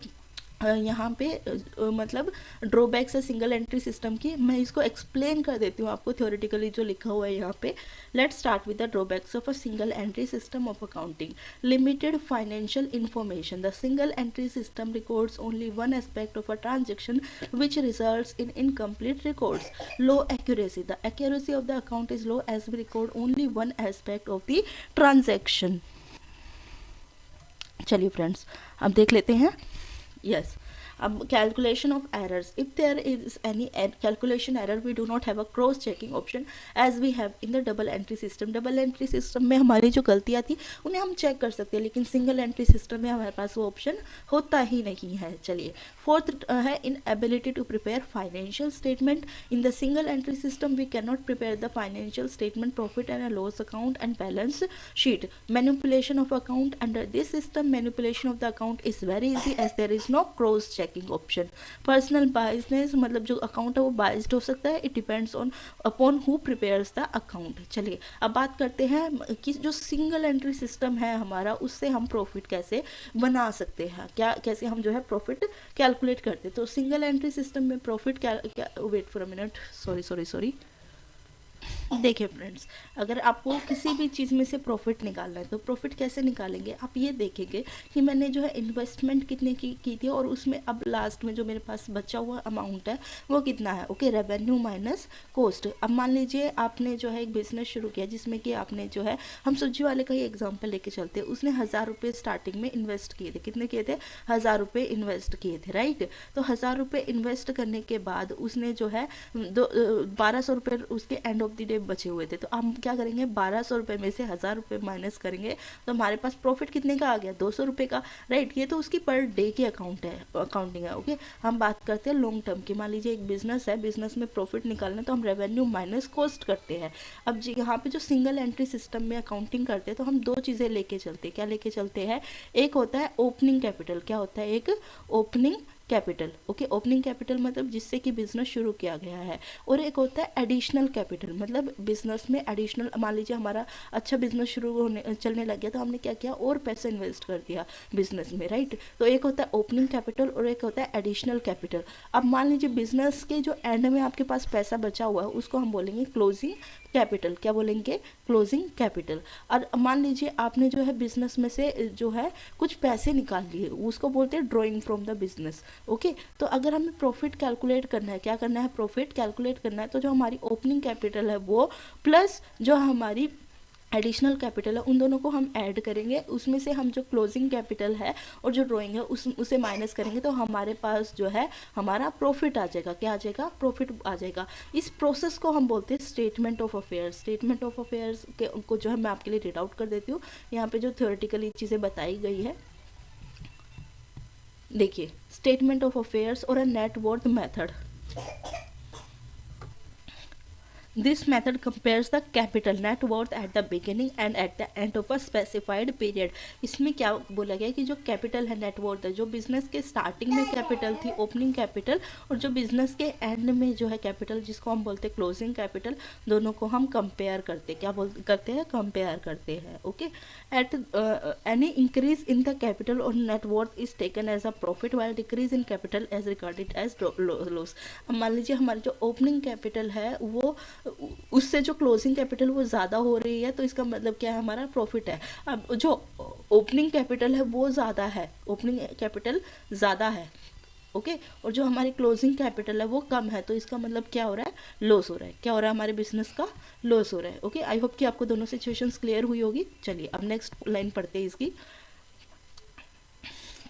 यहाँ पे मतलब ड्रॉबैक्स है सिंगल एंट्री सिस्टम की। मैं इसको एक्सप्लेन कर देती हूँ आपको थ्योरेटिकली जो लिखा हुआ है यहाँ पे। Let's start with the drawbacks of a single entry system of accounting. Limited financial information, the single entry system records only one aspect of a transaction which results in incomplete records. Low accuracy, the accuracy of the account is low as we record only one aspect of the transaction. चलिए friends, अब देख लेते हैं। Yes. Calculation of errors. If there is any calculation error, we do not have a cross checking option as we have in the double entry system. Double entry system में हमारी जो गलतियाँ थी उन्हें हम चेक कर सकते हैं, लेकिन सिंगल एंट्री सिस्टम में हमारे पास वो ऑप्शन होता ही नहीं है। चलिए, फोर्थ है inability to prepare financial statement. In the single entry system we can not prepare the financial statement, profit and loss account and balance sheet. Manipulation of account, under this system manipulation of the account is very easy as there is no cross checking option. Personal biasness, मतलब जो account है वो biased हो सकता है, it depends on upon who prepares the account. चलिए, अब बात करते हैं कि जो सिंगल एंट्री सिस्टम है हमारा, उससे हम प्रॉफिट कैसे बना सकते हैं, क्या कैसे हम जो है प्रॉफिट कैलकुलेट करते हैं। तो सिंगल एंट्री सिस्टम में प्रॉफिट क्या wait for a minute, sorry देखिए फ्रेंड्स, अगर आपको किसी भी चीज़ में से प्रॉफिट निकालना है तो प्रॉफिट कैसे निकालेंगे, आप ये देखेंगे कि मैंने जो है इन्वेस्टमेंट कितने की थी और उसमें अब लास्ट में जो मेरे पास बचा हुआ अमाउंट है वो कितना है। Okay, revenue minus cost. अब मान लीजिए आपने जो है एक बिजनेस शुरू किया जिसमें कि आपने जो है, हम सब्जी वाले का ही एग्जाम्पल लेके चलते हैं, उसने 1000 रुपये स्टार्टिंग में इन्वेस्ट किए थे। कितने किए थे, 1000 रुपये इन्वेस्ट किए थे, राइट। तो 1000 रुपये इन्वेस्ट करने के बाद उसने जो है 1200 रुपये उसके एंड ऑफ द डे बचे हुए थे। तो हम क्या करेंगे, 1200 रुपये में से 1000 रुपये माइनस करेंगे तो हमारे पास प्रॉफिट कितने का आ गया, 200 रुपये का, राइट। ये तो उसकी पर डे की अकाउंटिंग है। ओके, हम बात करते हैं लॉन्ग टर्म की। मान लीजिए एक बिजनेस है, बिजनेस में प्रॉफिट निकालना तो हम रेवेन्यू माइनस कॉस्ट करते हैं। अब जी यहाँ पे जो सिंगल एंट्री सिस्टम में अकाउंटिंग करते हैं तो हम दो चीज़ें लेके चलते हैं। क्या लेके चलते हैं, एक होता है ओपनिंग कैपिटल। क्या होता है, एक opening capital. Okay, opening capital मतलब जिससे कि बिजनेस शुरू किया गया है, और एक होता है एडिशनल कैपिटल, मतलब बिजनेस में एडिशनल, मान लीजिए हमारा अच्छा बिजनेस चलने लग गया तो हमने क्या किया, और पैसे इन्वेस्ट कर दिया बिजनेस में, राइट। तो एक होता है ओपनिंग कैपिटल और एक होता है एडिशनल कैपिटल। अब मान लीजिए बिजनेस के जो एंड में आपके पास पैसा बचा हुआ है उसको हम बोलेंगे क्लोजिंग कैपिटल। क्या बोलेंगे, क्लोजिंग कैपिटल। और मान लीजिए आपने जो है बिजनेस में से जो है कुछ पैसे निकाल लिए, उसको बोलते हैं drawing from the business. Okay, तो अगर हमें प्रॉफिट कैलकुलेट करना है, क्या करना है, प्रॉफिट कैलकुलेट करना है, तो जो हमारी ओपनिंग कैपिटल है वो प्लस जो हमारी एडिशनल कैपिटल है, उन दोनों को हम ऐड करेंगे, उसमें से हम जो क्लोजिंग कैपिटल है और जो ड्राइंग है उसे माइनस करेंगे, तो हमारे पास जो है हमारा प्रॉफिट आ जाएगा। क्या आ जाएगा? प्रॉफिट आ जाएगा। इस प्रोसेस को हम बोलते हैं statement of affairs. Statement of affairs को जो है मैं आपके लिए रीड आउट कर देती हूँ। यहाँ पे जो थ्योरेटिकली चीज़ें बताई गई है, देखिए, स्टेटमेंट ऑफ अफेयर्स और a net worth method. This method compares the capital net worth at the beginning and at the end of a specified period। इसमें क्या बोला गया कि जो कैपिटल है, नेट वर्थ है, जो बिजनेस के स्टार्टिंग में कैपिटल थी, ओपनिंग कैपिटल, और जो बिजनेस के एंड में जो है कैपिटल, जिसको हम बोलते हैं क्लोजिंग कैपिटल, दोनों को हम कंपेयर करते, क्या करते हैं? कंपेयर करते हैं। Okay, at any increase in the capital और net worth is taken as a profit, while decrease in capital as recorded as loss. मान लीजिए हमारी जो ओपनिंग कैपिटल है वो उससे जो क्लोजिंग कैपिटल वो ज़्यादा हो रही है, तो इसका मतलब क्या है? हमारा प्रॉफिट है। अब जो ओपनिंग कैपिटल है वो ज़्यादा है, ओपनिंग कैपिटल ज़्यादा है, ओके, और जो हमारी क्लोजिंग कैपिटल है वो कम है, तो इसका मतलब क्या हो रहा है? लॉस हो रहा है। क्या हो रहा है? हमारे बिजनेस का लॉस हो रहा है। ओके, आई होप कि आपको दोनों सिचुएशंस क्लियर हुई होगी। चलिए अब नेक्स्ट लाइन पढ़ते हैं इसकी।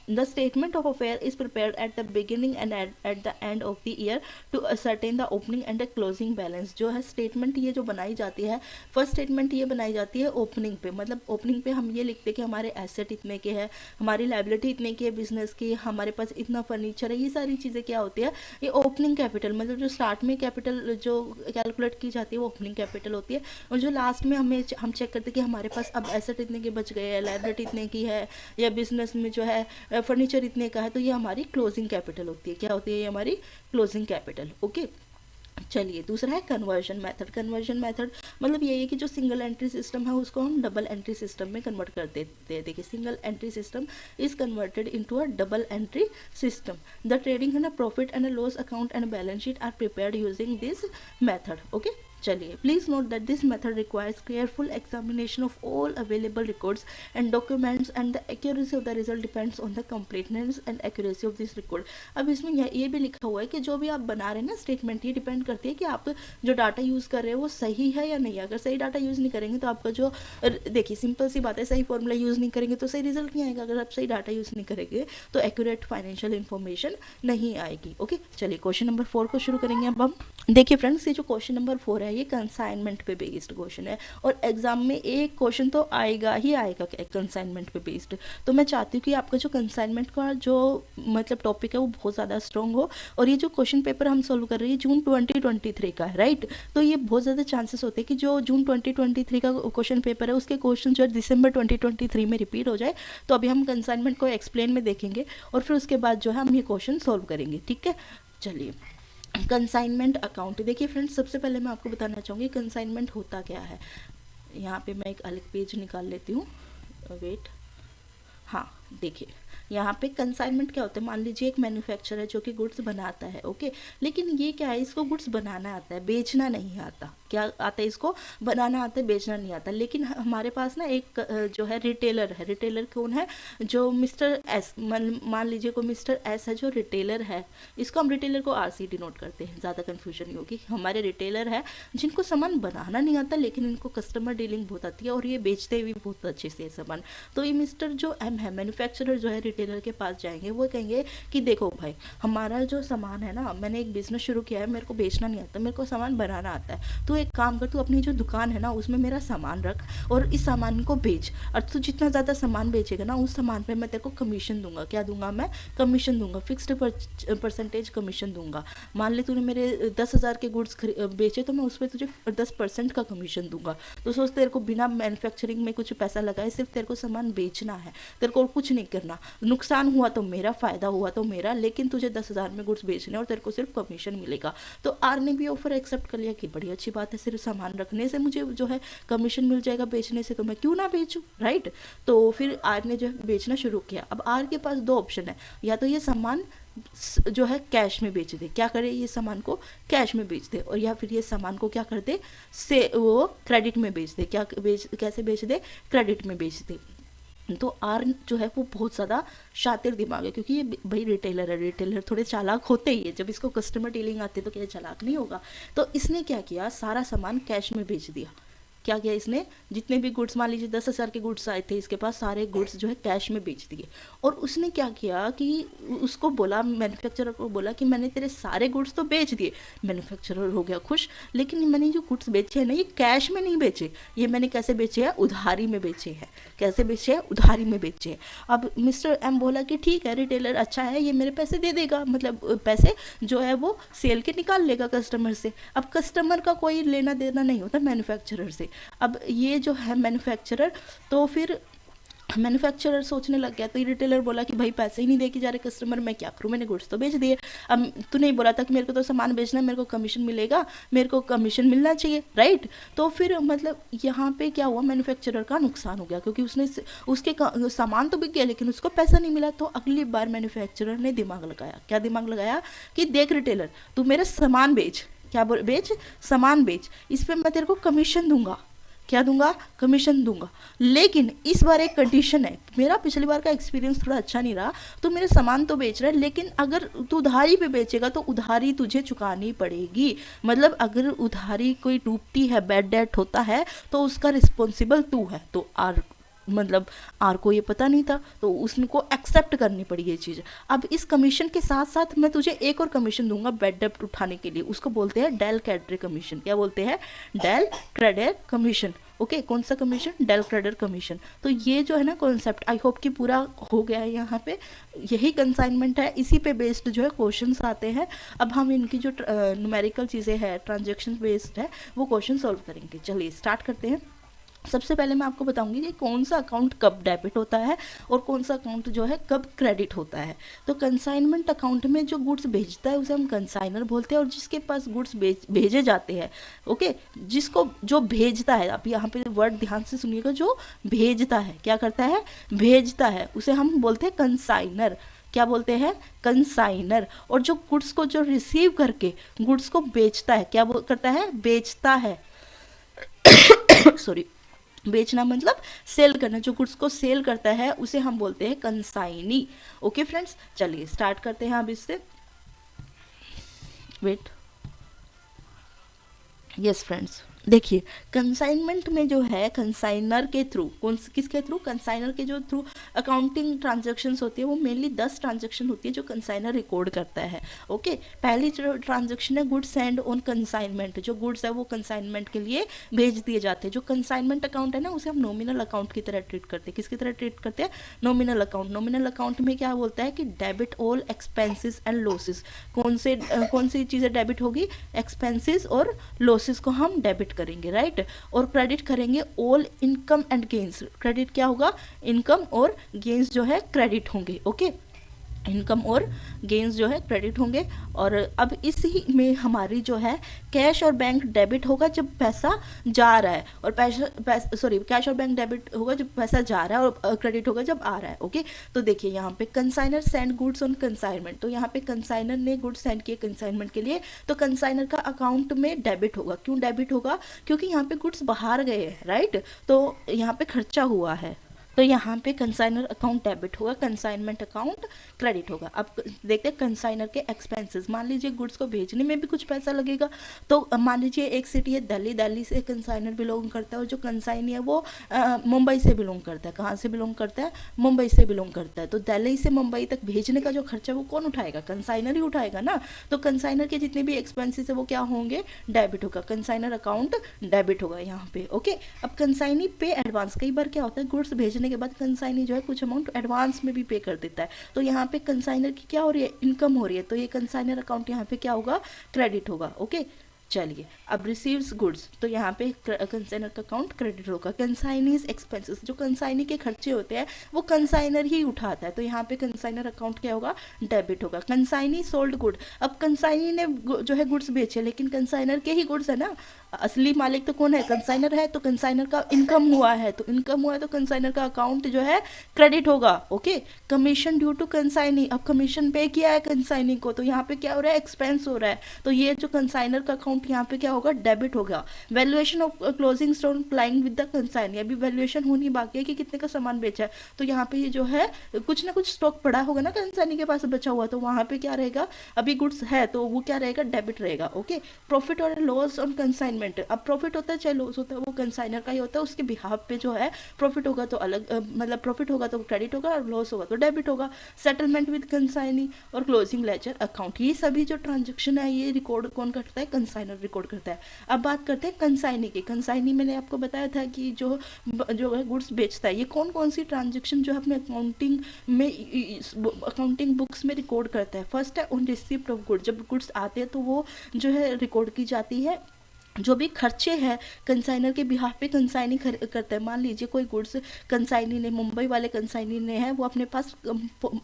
The statement of affair is prepared at the beginning and at the end of the year to ascertain the opening and the closing balance। जो है स्टेटमेंट ये जो बनाई जाती है, फर्स्ट स्टेटमेंट ये बनाई जाती है ओपनिंग पे, मतलब ओपनिंग पे हम ये लिखते हैं कि हमारे एसेट इतने के हैं, हमारी लाइबिलिटी इतने की है बिजनेस की, हमारे पास इतना फर्नीचर है, ये सारी चीज़ें क्या होती है? ये ओपनिंग कैपिटल, मतलब जो स्टार्ट में कैपिटल जो कैलकुलेट की जाती है वो ओपनिंग कैपिटल होती है, और जो लास्ट में हम चेक करते हैं कि हमारे पास अब एसेट इतने के बच गए हैं, लाइबिलिटी इतने की है, या बिजनेस में जो है फर्नीचर इतने का है, तो ये हमारी क्लोजिंग कैपिटल होती है। क्या होती है? ये हमारी क्लोजिंग कैपिटल। ओके, चलिए दूसरा है कन्वर्जन मेथड। कन्वर्जन मेथड मतलब ये है कि जो सिंगल एंट्री सिस्टम है उसको हम डबल एंट्री सिस्टम में कन्वर्ट कर देते हैं। देखिए, single entry system is converted into a double entry system. The trading and a profit and a loss account and balance sheet are prepared using this method. Okay, चलिए, please note that this method requires careful examination of all available records and documents and the accuracy of the result depends on the completeness and accuracy of this record. अब इसमें ये भी लिखा हुआ है कि जो भी आप बना रहे हैं ना स्टेटमेंट, ये डिपेंड करती है कि आप जो डाटा यूज़ कर रहे हैं वो सही है या नहीं है। अगर सही डाटा यूज़ नहीं करेंगे तो आपका जो, देखिए सिंपल सी बात है, सही फॉर्मूला यूज़ नहीं करेंगे तो सही रिजल्ट नहीं आएगा। अगर आप सही डाटा यूज़ नहीं करेंगे तो एक्यूरेट फाइनेंशियल इन्फॉर्मेशन नहीं आएगी। ओके, चलिए क्वेश्चन नंबर 4 को शुरू करेंगे अब हम। देखिए फ्रेंड्स, ये जो क्वेश्चन नंबर 4 है ये कंसाइनमेंट पे बेस्ड क्वेश्चन है, और एग्जाम में एक क्वेश्चन तो आएगा ही आएगा कंसाइनमेंट पे बेस्ड। तो मैं चाहती हूँ कि आपका जो कंसाइनमेंट का जो मतलब टॉपिक है वो बहुत ज़्यादा स्ट्रॉन्ग हो, और ये जो क्वेश्चन पेपर हम सॉल्व कर रहे हैं जून 2023 का है, राइट? तो ये बहुत ज़्यादा चांसेस होते हैं कि जो जून 2023 का क्वेश्चन पेपर है उसके क्वेश्चन जो है दिसंबर 2023 में रिपीट हो जाए। तो अभी हम कंसाइनमेंट को एक्सप्लेन में देखेंगे और फिर उसके बाद जो है हम ये क्वेश्चन सॉल्व करेंगे, ठीक है? चलिए, कंसाइनमेंट अकाउंट। देखिए फ्रेंड्स, सबसे पहले मैं आपको बताना चाहूँगी कंसाइनमेंट होता क्या है। यहाँ पे मैं एक अलग पेज निकाल लेती हूँ, वेट। हाँ, देखिए यहाँ पे कंसाइनमेंट क्या होता है। मान लीजिए एक मैन्युफैक्चरर है जो कि गुड्स बनाता है, ओके, लेकिन ये क्या है, इसको गुड्स बनाना आता है, बेचना नहीं आता। क्या आता है? इसको बनाना आता है, बेचना नहीं आता। लेकिन हमारे पास ना एक जो है रिटेलर है। रिटेलर कौन है? जो मिस्टर एस, मान लीजिए को मिस्टर एस है जो रिटेलर है, इसको हम रिटेलर को आर सी डिनोट करते हैं, ज़्यादा कन्फ्यूजन नहीं होगी। हमारे रिटेलर है जिनको सामान बनाना नहीं आता लेकिन इनको कस्टमर डीलिंग बहुत आती है और ये बेचते भी बहुत अच्छे से सामान। तो ये मिस्टर जो एम है, मैन्युफैक्चरर जो है, रिटेलर के पास जाएंगे, वो कहेंगे कि देखो भाई, हमारा जो सामान है ना, मैंने एक बिजनेस शुरू किया है, मेरे को बेचना नहीं आता, मेरे को सामान बनाना आता है। तो एक काम कर, तू अपनी जो दुकान है ना उसमें मेरा सामान रख और इस सामान को बेच, और तू जितना ज़्यादा सामान बेचेगा ना उस सामान पे मैं तेरे को कमीशन दूंगा। क्या दूंगा? मैं कमीशन दूंगा, फिक्स्ड परसेंटेज कमीशन दूंगा। मान ले तूने मेरे 10,000 के गुड्स बेचे तो मैं उस पर तुझे 10% का कमीशन दूंगा। तो सोच, तेरे को बिना मैन्युफैक्चरिंग में कुछ पैसा लगाए सिर्फ तेरे को सामान बेचना है, तेरे को कुछ नहीं करना। नुकसान हुआ तो मेरा, फ़ायदा हुआ तो मेरा, लेकिन तुझे 10,000 में गुड्स बेचने और तेरे को सिर्फ कमीशन मिलेगा। तो आर ने भी ऑफर एक्सेप्ट कर लिया कि बड़ी अच्छी बात है, सिर्फ सामान रखने से मुझे जो है कमीशन मिल जाएगा, बेचने से तो मैं क्यों ना बेचूं, राइट? तो फिर आर ने जो है बेचना शुरू किया। अब आर के पास दो ऑप्शन है, या तो ये सामान जो है कैश में बेच दे, क्या करे, ये सामान को कैश में बेच दे, और या फिर ये सामान को क्या कर दे, से वो क्रेडिट में बेच दे। कैसे बेच दे? क्रेडिट में बेच दे। तो आर जो है वो बहुत ज़्यादा शातिर दिमाग है, क्योंकि ये भाई रिटेलर है, रिटेलर थोड़े चालाक होते ही है, जब इसको कस्टमर डीलिंग आती है तो क्या चालाक नहीं होगा। तो इसने क्या किया, सारा सामान कैश में बेच दिया। क्या किया इसने, जितने भी गुड्स, मान लीजिए 10,000 के गुड्स आए थे इसके पास, सारे गुड्स जो है कैश में बेच दिए। और उसने क्या किया कि उसको बोला, मैन्युफैक्चरर को बोला कि मैंने तेरे सारे गुड्स तो बेच दिए। मैन्युफैक्चरर हो गया खुश, लेकिन मैंने जो गुड्स बेचे हैं ना, ये कैश में नहीं बेचे, ये मैंने कैसे बेचे हैं, उधारी में बेचे हैं। कैसे बेचे हैं, उधारी में बेचे हैं। अब मिस्टर एम बोला कि ठीक है, रिटेलर अच्छा है, ये मेरे पैसे दे देगा, मतलब पैसे जो है वो सेल के निकाल लेगा कस्टमर से। अब कस्टमर का कोई लेना देना नहीं होता मैन्युफैक्चरर से। अब ये जो है मैन्युफैक्चरर, तो फिर मैन्युफैक्चरर सोचने लग गया, तो रिटेलर बोला कि भाई पैसे ही नहीं दे के जा रहे कस्टमर, मैं क्या करूँ, मैंने गुड्स तो बेच दिए। अब तूने ही बोला था कि मेरे को तो सामान बेचना है, मेरे को कमीशन मिलेगा, मेरे को कमीशन मिलना चाहिए, राइट। तो फिर मतलब यहाँ पे क्या हुआ, मैन्युफैक्चरर का नुकसान हो गया, क्योंकि उसने उसके सामान तो बिक गया लेकिन उसको पैसा नहीं मिला। तो अगली बार मैन्युफैक्चरर ने दिमाग लगाया, क्या दिमाग लगाया कि देख रिटेलर, तू मेरा सामान बेच, क्या बेच, सामान बेच, इस पर मैं तेरे को कमीशन दूंगा। क्या दूंगा, कमीशन दूंगा। लेकिन इस बार एक कंडीशन है, मेरा पिछली बार का एक्सपीरियंस थोड़ा अच्छा नहीं रहा, तो मेरे सामान तो बेच रहा है, लेकिन अगर तू उधारी पे बेचेगा तो उधारी तुझे चुकानी पड़ेगी। मतलब अगर उधारी कोई टूटती है, बैड डेट होता है, तो उसका रिस्पॉन्सिबल तू है। तो मतलब आर को ये पता नहीं था, तो उसको एक्सेप्ट करनी पड़ी ये चीज़। अब इस कमीशन के साथ साथ मैं तुझे एक और कमीशन दूंगा बैड डेट उठाने के लिए, उसको बोलते हैं डेल क्रेडिटर कमीशन। क्या बोलते हैं, डेल क्रेडिटर कमीशन। ओके, कौन सा कमीशन, डेल क्रेडिटर कमीशन। तो ये जो है ना कॉन्सेप्ट, आई होप कि पूरा हो गया है यहाँ पे। यही कंसाइनमेंट है, इसी पे बेस्ड जो है क्वेश्चंस आते हैं। अब हम इनकी जो न्यूमेरिकल चीज़ें हैं, ट्रांजेक्शन बेस्ड है, वो क्वेश्चन सॉल्व करेंगे। चलिए स्टार्ट करते हैं। सबसे पहले मैं आपको बताऊंगी कि कौन सा अकाउंट कब डेबिट होता है और कौन सा अकाउंट जो है कब क्रेडिट होता है। तो कंसाइनमेंट अकाउंट में जो गुड्स भेजता है उसे हम कंसाइनर बोलते हैं, और जिसके पास गुड्स भेजे जाते हैं, ओके, जिसको जो भेजता है, आप यहाँ पे वर्ड ध्यान से सुनिएगा, जो भेजता है, क्या करता है, भेजता है, उसे हम बोलते हैं कंसाइनर। क्या बोलते हैं, कंसाइनर। और जो गुड्स को जो रिसीव करके गुड्स को बेचता है, क्या करता है, बेचता है सॉरी, बेचना मतलब सेल करना, जो गुड्स को सेल करता है उसे हम बोलते हैं कंसाइनी। ओके फ्रेंड्स, चलिए स्टार्ट करते हैं अब इससे। वेट, यस फ्रेंड्स, देखिए कंसाइनमेंट में जो है कंसाइनर के थ्रू, किसके थ्रू, कंसाइनर के जो थ्रू अकाउंटिंग ट्रांजैक्शंस होती है, वो मेनली 10 ट्रांजैक्शन होती है जो कंसाइनर रिकॉर्ड करता है। ओके, पहली जो ट्रांजैक्शन है गुड्स सेंड ऑन कंसाइनमेंट, जो गुड्स है वो कंसाइनमेंट के लिए भेज दिए जाते हैं। जो कंसाइनमेंट अकाउंट है ना, उसे हम नॉमिनल अकाउंट की तरह ट्रीट करते हैं। किसकी तरह ट्रीट करते हैं, नॉमिनल अकाउंट। नॉमिनल अकाउंट में क्या बोलता है कि debit all expenses and losses. कौन सी चीज़ें डेबिट होगी, एक्सपेंसेस और लॉसेस को हम डेबिट करेंगे, राइट। और क्रेडिट करेंगे all income and gains. Credit क्या होगा, इनकम और गेन्स जो है क्रेडिट होंगे। ओके, इनकम और गेन्स जो है क्रेडिट होंगे। और अब इसी में हमारी जो है कैश और बैंक डेबिट होगा जब पैसा जा रहा है, और कैश और बैंक डेबिट होगा जब पैसा जा रहा है, और क्रेडिट होगा जब आ रहा है। ओके, तो देखिए यहाँ पे consignor send goods on consignment, तो यहाँ पे कंसाइनर ने गुड्स सेंड किए कंसाइनमेंट के लिए, तो कंसाइनर का अकाउंट में डेबिट होगा। क्यों डेबिट होगा, क्योंकि यहाँ पे गुड्स बाहर गए हैं, राइट, तो यहाँ पे खर्चा हुआ है, तो यहाँ पे कंसाइनर अकाउंट डेबिट होगा, कंसाइनमेंट अकाउंट क्रेडिट होगा। अब देखते हैं कंसाइनर के एक्सपेंसेस। मान लीजिए गुड्स को भेजने में भी कुछ पैसा लगेगा, तो मान लीजिए एक सिटी है दिल्ली, दिल्ली से कंसाइनर बिलोंग करता है, और जो कंसाइनी है वो मुंबई से बिलोंग करता है। कहाँ से बिलोंग करता है, मुंबई से बिलोंग करता है। तो दिल्ली से मुंबई तक भेजने का जो खर्चा वो कौन उठाएगा, कंसाइनर ही उठाएगा ना। तो कंसाइनर के जितने भी एक्सपेंसेस है वो क्या होंगे, डेबिट होगा, कंसाइनर अकाउंट डेबिट होगा यहाँ पे। ओके, अब कंसाइनी पे एडवांस, कई बार क्या होता है गुड्स भेजने के बाद कंसाइनी जो है कुछ अमाउंट एडवांस में भी पे कर देता है, तो यहाँ पे कंसाइनर की क्या हो रही है, इनकम हो रही है, तो ये कंसाइनर अकाउंट यहाँ पे क्या होगा, क्रेडिट होगा। ओके, चलिए अब रिसीव्स गुड्स, तो यहाँ पे कंसाइनर का अकाउंट क्रेडिट होगा। कंसाइनीज एक्सपेंसेस, जो कंसाइनी के खर्चे होते हैं वो कंसाइनर ही उठाता है, तो यहाँ पे कंसाइनर अकाउंट क्या होगा, डेबिट होगा। कंसाइनी सोल्ड गुड, अब कंसाइनी ने जो है गुड्स बेचे, लेकिन कंसाइनर के ही गुड्स है ना, असली मालिक तो कौन है, कंसाइनर है, तो कंसाइनर का इनकम हुआ है, तो इनकम हुआ है तो कंसाइनर का अकाउंट जो है क्रेडिट होगा। Okay, commission due to consignee, अब कमीशन पे किया है कंसाइनी को, तो यहाँ पे क्या हो रहा है, एक्सपेंस हो रहा है, तो ये जो कंसाइनर का अकाउंट अकाउंट यहाँ पे क्या होगा, डेबिट होगा। Valuation of closing stock lying with the consignee, अभी वैल्यूएशन होनी बाकी है कि कितने का सामान बेचा है, तो यहाँ पे ये जो है कुछ ना कुछ स्टॉक पड़ा होगा ना कंसाइनी के पास बचा हुआ, तो वहाँ पे क्या रहेगा, अभी गुड्स है तो वो क्या रहेगा, डेबिट रहेगा। ओके, प्रॉफिट और लॉस ऑन कंसाइनमेंट, अब प्रॉफिट होता है चाहे लॉस होता है वो कंसाइनर का ही होता है, उसके बिहाफ पे जो है प्रॉफिट होगा तो अलग मतलब प्रॉफिट होगा तो क्रेडिट होगा और लॉस होगा तो डेबिट होगा। सेटलमेंट विद कंसाइनी और क्लोजिंग लेजर अकाउंट, ये सभी जो ट्रांजेक्शन है ये रिकॉर्ड कौन करता है, कंसाइनर रिकॉर्ड करता है। अब बात करते हैं कंसाइनी की। कंसाइनी मैंने आपको बताया था कि जो है गुड्स बेचता है, ये कौन कौन सी ट्रांजेक्शन जो है अपने अकाउंटिंग बुक्स में रिकॉर्ड करता है। फर्स्ट है ऑन रिसिप्ट ऑफ गुड्स, जब गुड्स आते हैं तो वो जो है रिकॉर्ड की जाती है। जो भी खर्चे हैं कंसाइनर के बिहाफ पे कंसाइनी करता है। मान लीजिए कोई गुड्स कंसाइनी ने, मुंबई वाले कंसाइनी ने है, वो अपने पास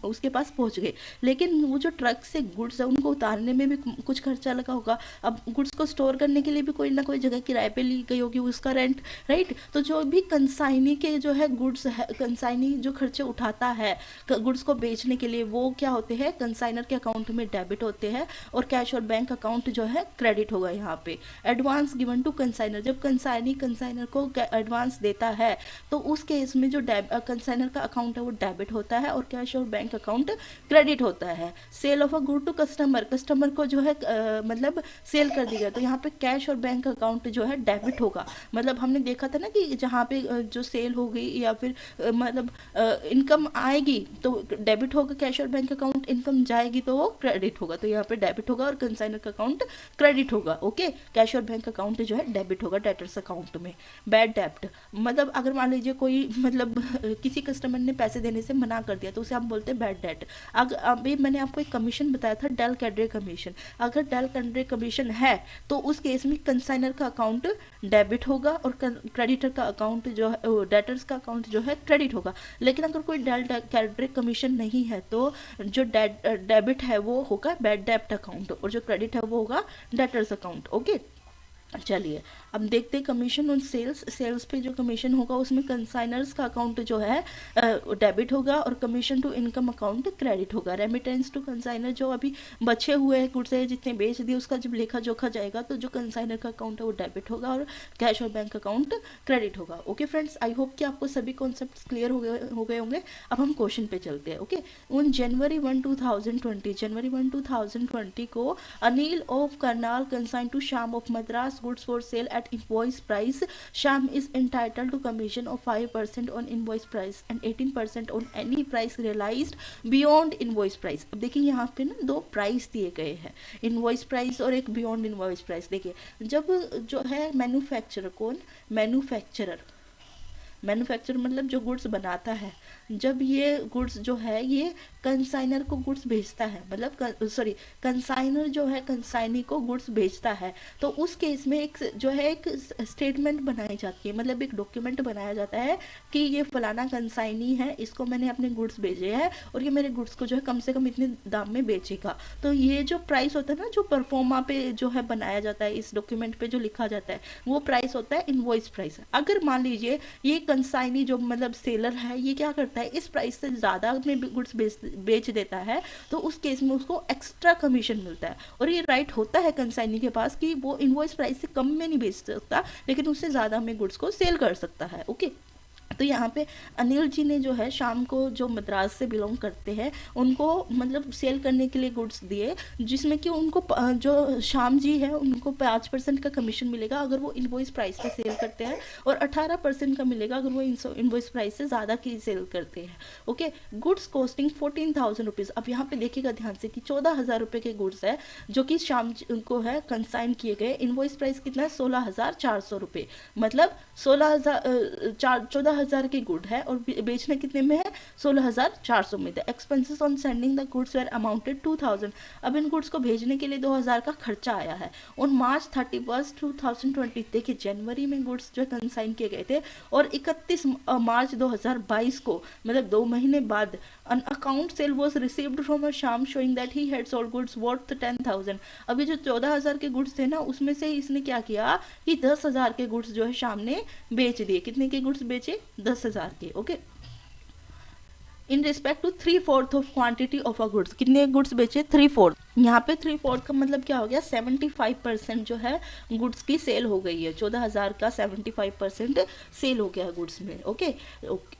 उसके पास पहुंच गए, लेकिन वो जो ट्रक से गुड्स है उनको उतारने में भी कुछ खर्चा लगा होगा। अब गुड्स को स्टोर करने के लिए भी कोई ना कोई जगह किराए पे ली गई होगी, उसका रेंट, राइट। तो जो भी कंसाइनी के जो है गुड्स है, कंसाइनी जो खर्चे उठाता है गुड्स को बेचने के लिए, वो क्या होते हैं, कंसाइनर के अकाउंट में डेबिट होते हैं और कैश और बैंक अकाउंट जो है क्रेडिट होगा। यहाँ पे एडवांस गिवन टू कंसाइनर, जब कंसाइनर को एडवांस देता है तो उस केस में जो कंसाइनर का अकाउंट है वो डेबिट होता है और कैश और बैंक अकाउंट क्रेडिट होता है। Sale of a good to customer, customer को जो है मतलब सेल कर दी गई, तो यहाँ पे कैश और बैंक अकाउंट जो है डेबिट होगा। मतलब हमने देखा था ना कि जहाँ पे जो सेल हो गई या फिर मतलब इनकम आएगी तो डेबिट होगा कैश और बैंक अकाउंट, इनकम जाएगी तो वो क्रेडिट होगा, तो यहाँ पे डेबिट होगा और कंसाइनर का अकाउंट क्रेडिट होगा। ओके, कैश और बैंक अकाउंट जो है डेबिट होगा डेटर्स अकाउंट में। बैड डेब्ट, मतलब अगर मान लीजिए कोई मतलब किसी कस्टमर ने पैसे देने से मना कर दिया तो उसे हम बोलते हैं बैड डेट। अभी मैंने आपको एक कमीशन बताया था, डेल कैड्रे कमीशन, अगर डेल कैड्रे कमीशन है तो उस केस में कंसाइनर का अकाउंट डेबिट होगा और क्रेडिटर का अकाउंट जो है, डेटर्स का अकाउंट जो है क्रेडिट होगा। लेकिन अगर कोई डेल कैड्रे कमीशन नहीं है तो जो डेबिट है वो होगा बैड डेब्ट अकाउंट और जो क्रेडिट है वो होगा डेटर्स अकाउंट। ओके, चलिए अब देखते हैं कमीशन ऑन सेल्स। सेल्स पे जो कमीशन होगा उसमें कंसाइनर्स का अकाउंट जो है डेबिट होगा और commission to income account credit होगा। रेमिटेंस टू कंसाइनर, जो अभी बचे हुए हैं गुड्स है जितने बेच दिए उसका जब लेखा जोखा जाएगा तो जो कंसाइनर का अकाउंट है वो डेबिट होगा और कैश और बैंक अकाउंट क्रेडिट होगा। ओके फ्रेंड्स, आई होप कि आपको सभी कॉन्सेप्ट क्लियर हो गए होंगे। अब हम क्वेश्चन पे चलते हैं। ओके, ऑन जनवरी 1, 2020 को Anil of Karnal consign to Shyam of Madras goods for sale at invoice price. Sham is entitled to commission of 5% on invoice price and 18% on any price realized beyond invoice price. अब देखिए यहाँ पे ना दो प्राइस दिए गए हैं, इनवॉइस प्राइस और एक बियॉन्ड इनवॉइस प्राइस। देखिए जब जो है मैन्युफैक्चरर, कौन मैन्युफैक्चरर मतलब जो गुड्स बनाता है, जब ये गुड्स जो है ये कंसाइनर को गुड्स भेजता है, मतलब कंसाइनर जो है कंसाइनी को गुड्स भेजता है, तो उस केस में एक जो है एक स्टेटमेंट बनाई जाती है, मतलब एक डॉक्यूमेंट बनाया जाता है कि ये फलाना कंसाइनी है, इसको मैंने अपने गुड्स भेजे हैं और ये मेरे गुड्स को जो है कम से कम इतने दाम में बेचेगा। तो ये जो प्राइस होता है ना, जो परफॉर्मा पे जो है बनाया जाता है, इस डॉक्यूमेंट पे जो लिखा जाता है वो प्राइस होता है इनवॉइस प्राइस। अगर मान लीजिए ये कंसाइनी जो मतलब सेलर है ये क्या करता है, इस प्राइस से ज़्यादा में गुड्स बेच देता है तो उस केस में उसको एक्स्ट्रा कमीशन मिलता है और ये राइट होता है कंसाइनी के पास कि वो इनवॉइस प्राइस से कम में नहीं बेच सकता लेकिन उससे ज़्यादा में गुड्स को सेल कर सकता है। ओके, तो यहाँ पे अनिल जी ने जो है शाम को, जो मद्रास से बिलोंग करते हैं, उनको मतलब सेल करने के लिए गुड्स दिए, जिसमें कि उनको जो श्याम जी है उनको 5% का कमीशन मिलेगा अगर वो इनवॉइस प्राइस पे सेल करते हैं और 18% का मिलेगा अगर वो इनवॉइस प्राइस से ज़्यादा की सेल करते हैं। Okay, goods costing 14,000 rupees. अब यहाँ पे देखिएगा ध्यान से कि 14,000 रुपये के गुड्स है जो कि श्याम को है कंसाइन किए गए। इनवॉइस प्राइस कितना है, 16,400 रुपये, मतलब 14,000 की गुड है और बेचना कितने में है, 16,400 में। The expenses on sending the goods were amounted 2,000। अब इन गुड्स को भेजने के लिए 2,000 का खर्चा आया है। ऑन मार्च 31, 2020, देखिए जनवरी में गुड्स जो कंसाइन किए गए थे और 31 मार्च 2022 को, मतलब 2 महीने बाद, an account sale was received from a Sham showing that he had sold goods worth 10,000। अभी जो 14,000 के गुड्स थे ना उसमें से इसने क्या किया कि 10,000 के गुड्स जो है शाम ने बेच दिए। कितने के गुड्स बेचे, 10,000 के। Okay, in respect to 3/4 of quantity of a goods, कितने गुड्स बेचे, 3/4। यहाँ पे 3/4 का मतलब क्या हो गया, 75% जो है गुड्स की सेल हो गई है। 14,000 का 75% सेल हो गया है गुड्स में। ओके,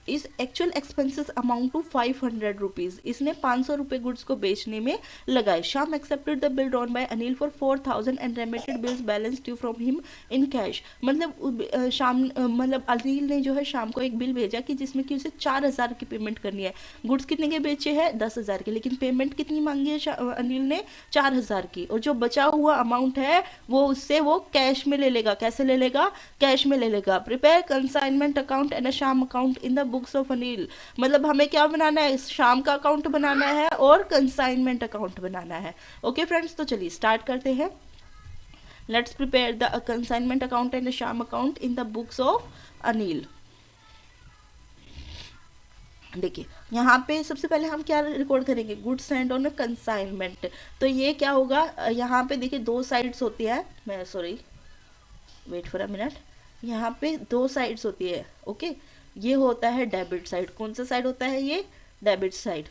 इस actual expenses amount to 500 rupees. इसने 500 रुपये गुड्स को बेचने में लगाए। Shyam accepted the bill drawn by Anil for 4,000 and remitted bills balance due from him in cash. मतलब शाम मतलब अनिल ने जो है शाम को एक बिल भेजा कि जिसमें कि उसे 4,000 की पेमेंट करनी है। गुड्स कितने के बेचे हैं, 10,000 के, लेकिन पेमेंट कितनी मांगी है अनिल ने, 4,000 की। और जो बचा हुआ अमाउंट है वो उससे वो कैश में ले लेगा। कैसे ले लेगा, कैश में ले लेगा। Prepare consignment account and a Sham account in the books of Anil. मतलब हमें क्या बनाना है, शाम का अकाउंट बनाना है और कंसाइनमेंट अकाउंट बनाना है। ओके फ्रेंड्स, तो चलिए स्टार्ट करते हैं। Let's prepare the consignment account and Sham account in the books of Anil. देखिए यहाँ पे सबसे पहले हम क्या रिकॉर्ड करेंगे, गुड्स एंड ऑन कंसाइनमेंट। तो ये क्या होगा, यहाँ पे देखिए दो साइड्स होती है, मैं sorry wait for a minute, यहाँ पे दो साइड्स होती है। ओके, ये होता है डेबिट साइड। कौन सा साइड होता है, ये डेबिट साइड।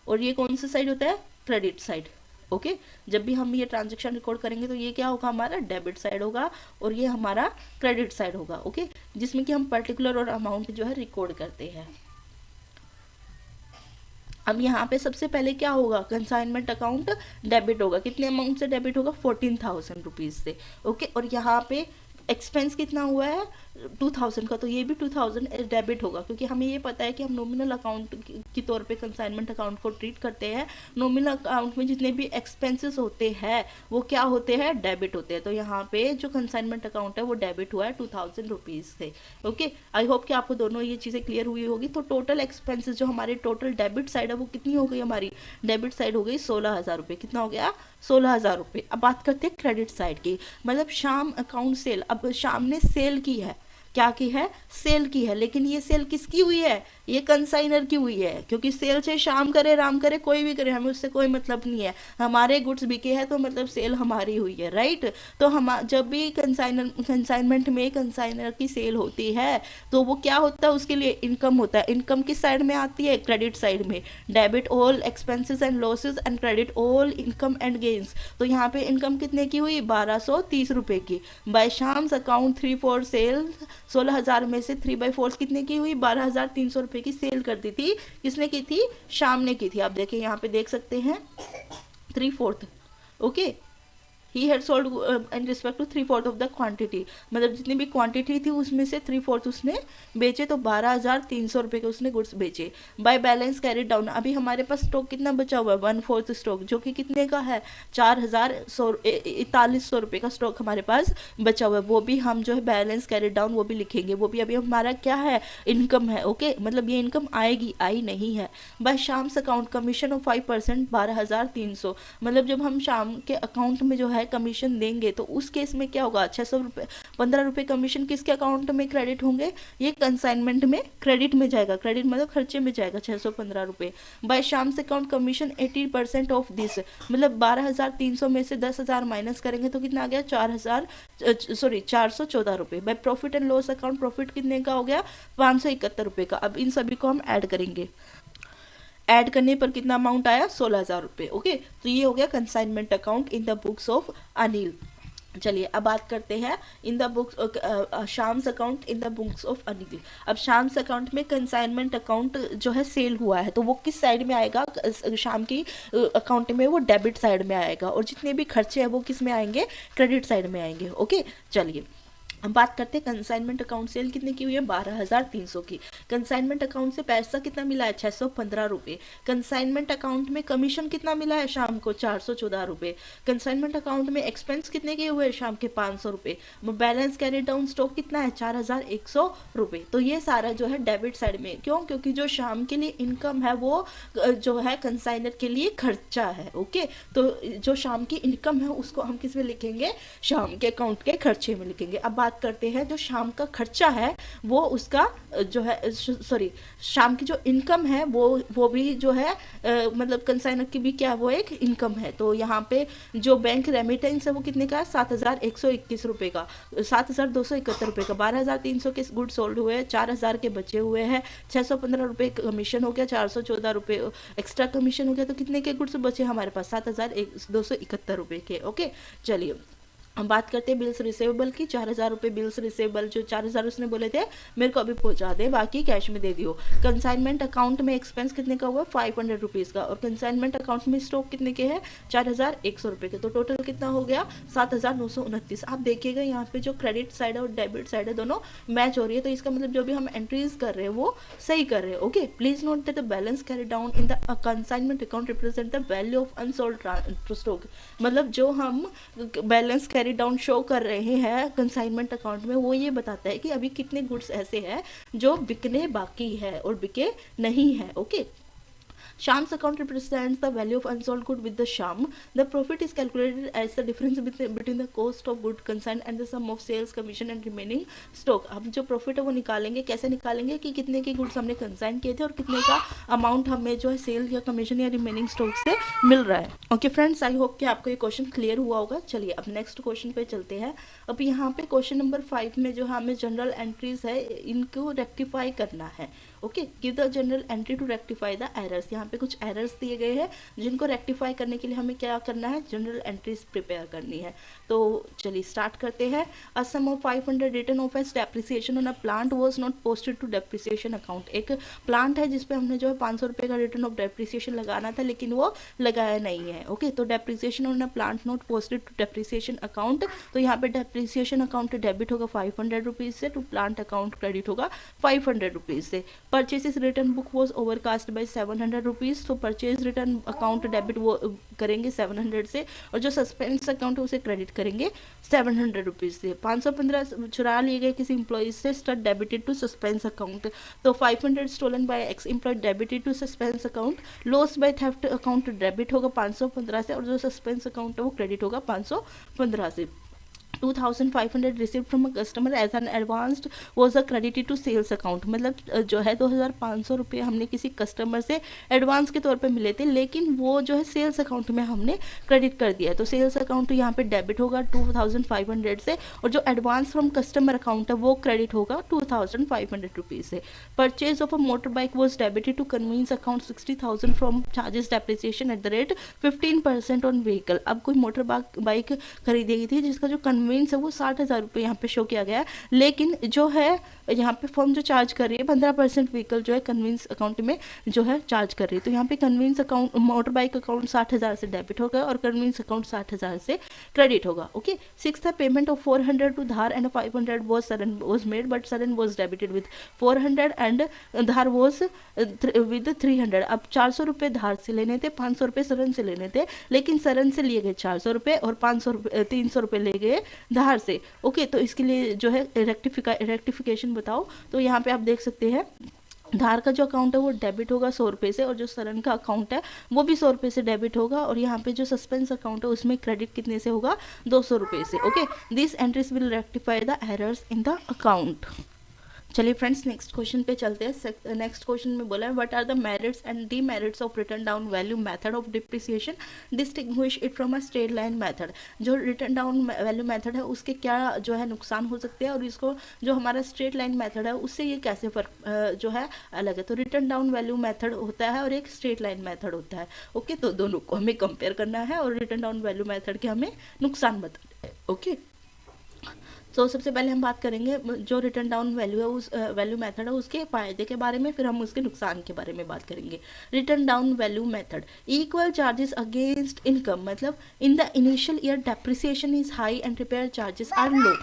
और ये कौन सा साइड होता है, क्रेडिट साइड। ओके, जब भी हम ये ट्रांजेक्शन रिकॉर्ड करेंगे तो ये क्या होगा, हमारा डेबिट साइड होगा और ये हमारा क्रेडिट साइड होगा। ओके, जिसमें कि हम पर्टिकुलर और अमाउंट जो है रिकॉर्ड करते हैं। अब यहाँ पे सबसे पहले क्या होगा, कंसाइनमेंट अकाउंट डेबिट होगा। कितने अमाउंट से डेबिट होगा, 14,000 रुपीज़ से। ओके, और यहाँ पे एक्सपेंस कितना हुआ है, 2,000 का, तो ये भी 2,000 डेबिट होगा, क्योंकि हमें ये पता है कि हम नॉमिनल अकाउंट की तौर पे कंसाइनमेंट अकाउंट को ट्रीट करते हैं। नॉमिनल अकाउंट में जितने भी एक्सपेंसेस होते हैं वो क्या होते हैं, डेबिट होते हैं। तो यहाँ पे जो कंसाइनमेंट अकाउंट है वो डेबिट हुआ है 2,000 रुपीज़ से। ओके, आई होप कि आपको दोनों ये चीज़ें क्लियर हुई होगी। तो टोटल एक्सपेंसेस जो हमारे टोटल डेबिट साइड है वो कितनी हो गई, हमारी डेबिट साइड हो गई 16,000 रुपये। कितना हो गया, 16,000 रुपये। अब बात करते हैं क्रेडिट साइड की, मतलब शाम अकाउंट सेल। अब शाम ने सेल की है, क्या की है, सेल की है, लेकिन ये सेल किसकी हुई है, ये कंसाइनर की हुई है। क्योंकि सेल से शाम करे राम करे कोई भी करे, हमें उससे कोई मतलब नहीं है। हमारे गुड्स बिके हैं तो मतलब सेल हमारी हुई है, राइट। तो हम जब भी कंसाइनमेंट में कंसाइनर की सेल होती है तो वो क्या होता है, उसके लिए इनकम होता है। इनकम किस साइड में आती है, क्रेडिट साइड में। Debit all expenses and losses and credit all income and gains. तो यहाँ पे इनकम कितने की हुई, 1,230 रुपये की। बाय शाम्स अकाउंट 3/4 सेल, 16,000 में से 3/4 कितने की हुई, 12,300 रुपये की सेल कर दी थी। किसने की थी, शाम ने की थी। आप देखिए यहाँ पे देख सकते हैं 3/4। Okay, he had sold in respect to 3/4 of the quantity. मतलब जितनी भी क्वांटिटी थी उसमें से 3/4 उसने बेचे, तो 12,300 रुपये के उसने गुड्स बेचे। बाय बैलेंस कैरी डाउन, अभी हमारे पास स्टॉक कितना बचा हुआ है, 1/4 स्टॉक, जो कि कितने का है, 4,4100 रुपये का स्टॉक हमारे पास बचा हुआ है। वो भी हम जो है बैलेंस कैरी डाउन वो भी लिखेंगे, वो भी अभी हमारा क्या है, इनकम है। ओके, मतलब ये इनकम आएगी, आई नहीं है। By Sham's account commission of 5%, 12,300। मतलब जब हम शाम के अकाउंट में जो है कमीशन देंगे तो उस केस में क्या होगा, 600 रुपये, 15 रुपये कमीशन किसके अकाउंट में क्रेडिट होंगे, ये कंसाइनमेंट में क्रेडिट में जाएगा। क्रेडिट मतलब खर्चे में जाएगा 615 रुपये। By Sham's account commission 80% of this, मतलब 12,300 में से 10,000 माइनस करेंगे तो कितना आ गया, 414 रुपये। By profit and loss account, profit कितने का हो गया, 571 रुपये का। अब इन सभी को हम ऐड करेंगे, ऐड करने पर कितना अमाउंट आया, 16,000 रुपये। ओके, तो ये हो गया consignment account in the books of Anil. चलिए अब बात करते हैं in the books Sham's account in the books of Anil. अब शाम्स अकाउंट में कंसाइनमेंट अकाउंट जो है सेल हुआ है तो वो किस साइड में आएगा, शाम की अकाउंट में वो डेबिट साइड में आएगा, और जितने भी खर्चे हैं वो किस में आएंगे, क्रेडिट साइड में आएंगे। ओके, चलिए अब बात करते हैं कंसाइनमेंट अकाउंट सेल कितने की हुई है, 12,300 की। कंसाइनमेंट अकाउंट से पैसा कितना मिला है, 615 रुपये। कंसाइनमेंट अकाउंट में कमीशन कितना मिला है शाम को, 414 रुपये। कंसाइनमेंट अकाउंट में एक्सपेंस कितने के हुए शाम के, 500 रुपये। बैलेंस कैरी डाउन स्टॉक कितना है, 4,100 रुपये। तो ये सारा जो है डेबिट साइड में, क्यों, क्योंकि जो शाम के लिए इनकम है वो जो है कंसाइनर के लिए खर्चा है। ओके, तो जो शाम की इनकम है उसको हम किस में लिखेंगे, शाम के अकाउंट के खर्चे में लिखेंगे। अब बात करते हैं जो शाम का खर्चा है वो उसका जो है सॉरी शाम की जो इनकम है वो भी जो है मतलब कंसाइनर की भी क्या वो एक इनकम है। तो यहाँ पे जो बैंक रेमिटेंस है वो कितने का है 7,121 रुपये का, 7,271 रुपये का, 12,300 के गुड सोल्ड हुए, 4,000 के बचे हुए हैं, 615 रुपये कमीशन हो गया, 414 रुपये एक्स्ट्रा कमीशन हो गया, तो कितने के गुड्स बचे हमारे पास 7,271 रुपये के। ओके चलिए हम बात करते हैं बिल्स रिसेवेबल की। 4,000 रुपये बिल्स रिसेवेबल, जो 4,000 उसने बोले थे मेरे को अभी पहुंचा दे, बाकी कैश में दे दियो। कंसाइनमेंट अकाउंट में एक्सपेंस कितने का हुआ 500 रुपीज़ का, और कंसाइनमेंट अकाउंट में स्टॉक कितने के हैं 4,100 रुपये के, तो टोटल कितना हो गया 7,929। आप देखिएगा यहाँ पे जो क्रेडिट साइड है और डेबिट साइड है दोनों मैच हो रही है, तो इसका मतलब जो भी हम एंट्रीज कर रहे हैं वो सही कर रहे हैं। Okay please note that the balance carry down in the consignment account represent the value of unsold stock. मतलब जो हम बैलेंस कैरी डाउन शो कर रहे हैं कंसाइनमेंट अकाउंट में वो ये बताता है कि अभी कितने गुड्स ऐसे हैं जो बिकने बाकी है और बिके नहीं है। Okay Sham's account represents the value of unsold good with the Sham. The profit is calculated as the difference between the cost of good consigned and the sum of sales commission and remaining stock. अब जो profit है वो निकालेंगे, कैसे निकालेंगे कि कितने के गुड्स हमने कंसाइन किए थे और कितने का अमाउंट हमें जो है सेल या कमीशन या रिमेनिंग स्टॉक से मिल रहा है। ओके फ्रेंड्स, आई होप कि आपको ये क्वेश्चन क्लियर हुआ होगा। चलिए अब नेक्स्ट क्वेश्चन पे चलते हैं। अब यहाँ पे क्वेश्चन नंबर 5 में जो हमें जनरल एंट्रीज है इनको रेक्टिफाई करना है। Okay give the journal entry to rectify the errors. यहाँ पे कुछ एरर्स दिए गए हैं जिनको रेक्टिफाई करने के लिए हमें क्या करना है, जनरल एंट्रीज प्रिपेयर करनी है। तो चलिए स्टार्ट करते हैं। A sum of 500 written off as depreciation on a plant was not posted to depreciation account. एक प्लांट है जिसपे हमने जो है 500 रुपये का रिटर्न ऑफ डेप्रिसिएशन लगाना था लेकिन वो लगाया नहीं है। ओके तो depreciation on a plant not posted to depreciation account, तो यहाँ पे डेप्रिसिएशन अकाउंट डेबिट होगा 500 रुपीज़ से, टू प्लांट अकाउंट क्रेडिट होगा 500 रुपीज़ से। Purchases return book was overcast bye 700 rupees, तो परचेज रिटर्न अकाउंट डेबिट वो करेंगे 700 से, और जो सस्पेंस अकाउंट है उसे क्रेडिट करेंगे 700 रुपीज़ से। 515 चुरा लिए गए किसी एम्प्लॉय से, stud debited to suspense account, तो 500 stolen by X employee debited to suspense account. Loss by theft account debit होगा 515 से, और जो सस्पेंस अकाउंट है वो क्रेडिट होगा 515 से। 2,500 receive from a customer as an advanced was a credited to sales account. मतलब जो है 2,500 रुपये हमने किसी कस्टमर से एडवांस के तौर पे मिले थे लेकिन वो जो है सेल्स अकाउंट में हमने क्रेडिट कर दिया है, तो सेल्स अकाउंट यहाँ पे डेबिट होगा 2,500 से, और जो एडवांस फ्रॉम कस्टमर अकाउंट है वो क्रेडिट होगा 2,500 रुपीज़ से। Purchase of a motor bike was debited to conveyance account 60,000 from charges depreciation at the rate 15% on vehicle. अब कोई मोटर बाइक खरीदी गई थी जिसका जो कन्वींस है वो 60,000 रुपये यहाँ पे शो किया गया है, लेकिन जो है यहाँ पे फर्म जो चार्ज कर रही है 15% व्हीकल जो है कन्वींस अकाउंट में जो है चार्ज कर रही है, तो यहाँ पे convince account motor bike account 60,000 से डेबिट होगा और कन्वींस अकाउंट 60,000 से क्रेडिट होगा। ओके 6 था payment of 400 to Dhar and 500 was made but Saran was debited with 400 and Dhar was with 300। अब 400 रुपये धार से लेने थे, 500 रुपये सरन से लेने थे, लेकिन सरन से लिए गए 400 रुपये और 300 रुपये ले गए धार से। ओके तो इसके लिए जो है रेक्टिफिकेशन बताओ, तो यहाँ पे आप देख सकते हैं धार का जो अकाउंट है वो डेबिट होगा 100 रुपये से, और जो सरन का अकाउंट है वो भी 100 रुपये से डेबिट होगा, और यहाँ पे जो सस्पेंस अकाउंट है उसमें क्रेडिट कितने से होगा 200 रुपये से। Okay this entries will rectify the errors in the account. चलिए फ्रेंड्स नेक्स्ट क्वेश्चन पे चलते हैं। नेक्स्ट क्वेश्चन में बोला है what are the merits and demerits of written down value method of depreciation, distinguish it from a straight line method. जो written down value method है उसके क्या जो है नुकसान हो सकते हैं और इसको जो हमारा स्ट्रेट लाइन मेथड है उससे ये कैसे फर्क जो है अलग है। तो रिटर्न डाउन वैल्यू मेथड होता है और एक स्ट्रेट लाइन मेथड होता है। ओके तो दोनों को हमें कंपेयर करना है और रिटर्न डाउन वैल्यू मेथड के हमें नुकसान बताने हैं। ओके तो सबसे पहले हम बात करेंगे जो रिटर्न डाउन वैल्यू है उस वैल्यू मेथड है उसके फायदे के बारे में, फिर हम उसके नुकसान के बारे में बात करेंगे। Written down value method, equal charges against income, मतलब in the initial year depreciation is high and repair charges are low.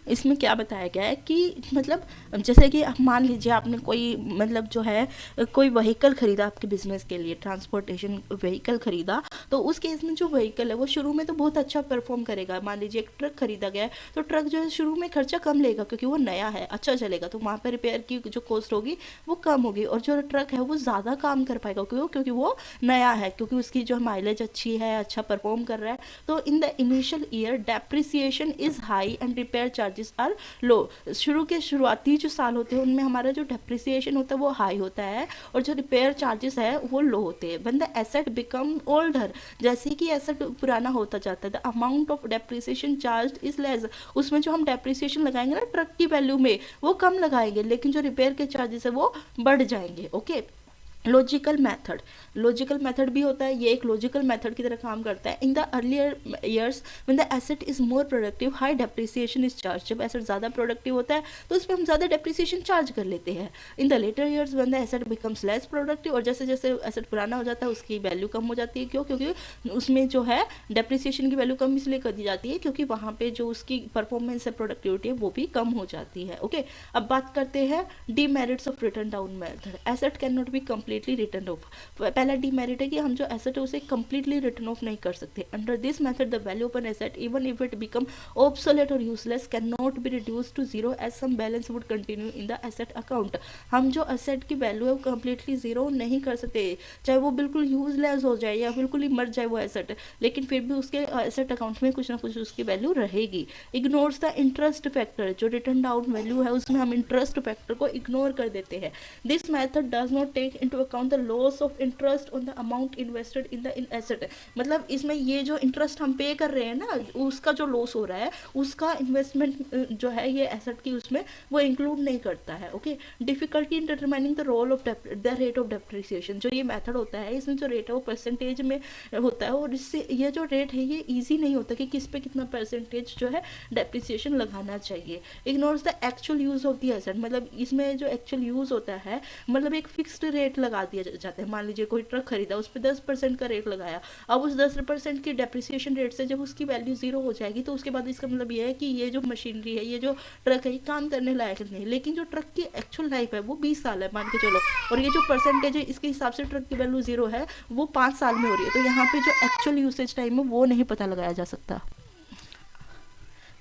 इसमें क्या बताया गया है कि मतलब जैसे कि आप मान लीजिए आपने कोई मतलब जो है कोई व्हीकल खरीदा आपके बिजनेस के लिए, ट्रांसपोर्टेशन व्हीकल खरीदा, तो उस केस में जो व्हीकल है वो शुरू में तो बहुत अच्छा परफॉर्म करेगा। मान लीजिए एक ट्रक खरीदा गया है, तो ट्रक जो है शुरू में खर्चा कम लेगा क्योंकि वो नया है, अच्छा चलेगा, तो वहाँ पर रिपेयर की जो कॉस्ट होगी वो कम होगी। और जो ट्रक है वो ज़्यादा काम कर पाएगा क्योंकि वो नया है, क्योंकि उसकी जो माइलेज अच्छी है, अच्छा परफॉर्म कर रहा है। तो in the initial year depreciation is high and repair charges are low. शुरू के शुरुआती जो साल होते हैं उनमें हमारा जो डेप्रिसिएशन होता है वो हाई होता है और जो रिपेयर चार्जेस है वो लो होते हैं। When the asset become older, जैसे कि एसेट पुराना होता जाता है, the amount of depreciation charge is less, उसमें जो हम डेप्रिसिएशन लगाएंगे ना ट्रक की वैल्यू में वो कम लगाएंगे, लेकिन जो रिपेयर के चार्जेस है वो बढ़ जाएंगे। Okay, logical method, logical method भी होता है, ये एक लॉजिकल मेथड की तरह काम करता है। In the earlier years when the asset is more productive high depreciation is charge, जब एसेट ज़्यादा प्रोडक्टिव होता है तो उस पर हम ज़्यादा डेप्रिसिएशन चार्ज कर लेते हैं। In the later years when the asset becomes less productive, और जैसे जैसे एसेट पुराना हो जाता है उसकी वैल्यू कम हो जाती है। क्यों? क्योंकि उसमें जो है डेप्रिसिएशन की वैल्यू कम इसलिए कर दी जाती है क्योंकि वहाँ पे जो उसकी परफॉर्मेंस है, प्रोडक्टिविटी है, वो भी कम हो जाती है। ओके, अब बात करते हैं demerits of written down method. Asset can not be completely return of. पहला डीमेरिट है कि हम जो एसेट है उसे कंप्लीटली रिटर्न ऑफ नहीं कर सकते। Under this method the value of an asset even if it become obsolete और useless can not be reduce to zero as some balance would continue in the asset account. हम जो asset की value है वो completely zero नहीं कर सकते, चाहे वो बिल्कुल यूजलेस हो जाए या बिल्कुल ही मर जाए वो एसेट, लेकिन फिर भी उसके एसेट अकाउंट में कुछ ना कुछ उसकी वैल्यू रहेगी। इग्नोर्स द इंटरेस्ट फैक्टर, जो रिटर्न डाउन वैल्यू है उसमें हम इंटरेस्ट फैक्टर को इग्नोर कर देते हैं। This method does not take into account the loss of interest on the amount invested in the asset. मतलब इसमें ये जो इंटरेस्ट हम पे कर रहे हैं ना, उसका जो लॉस हो रहा है उसका इन्वेस्टमेंट जो है ये एसेट की उसमें वो इंक्लूड नहीं करता है। Okay, difficulty in determining the role of the rate of depreciation, जो ये मेथड होता है इसमें जो रेट है वो परसेंटेज में होता है, और इससे ये जो रेट है ये ईजी नहीं होता कि किस पे कितना परसेंटेज जो है डेप्रिसिएशन लगाना चाहिए। Ignores the actual use of the asset, मतलब इसमें जो एक्चुअल यूज होता है मतलब एक फिक्स्ड रेट लगा दिया जाता है। मान लीजिए कोई ट्रक खरीदा, उस पर 10% का रेट लगाया, अब उस 10% की डेप्रिसिएशन रेट से जब उसकी वैल्यू जीरो हो जाएगी तो उसके बाद इसका मतलब ये है कि ये जो मशीनरी है, ये जो ट्रक है, ये काम करने लायक नहीं। लेकिन जो ट्रक की एक्चुअल लाइफ है वो 20 साल है मान के चलो, और ये जो परसेंटेज है इसके हिसाब से ट्रक की वैल्यू जीरो है वो 5 साल में हो रही है, तो यहाँ पे जो एक्चुअल यूसेज टाइम है वो नहीं पता लगाया जा सकता।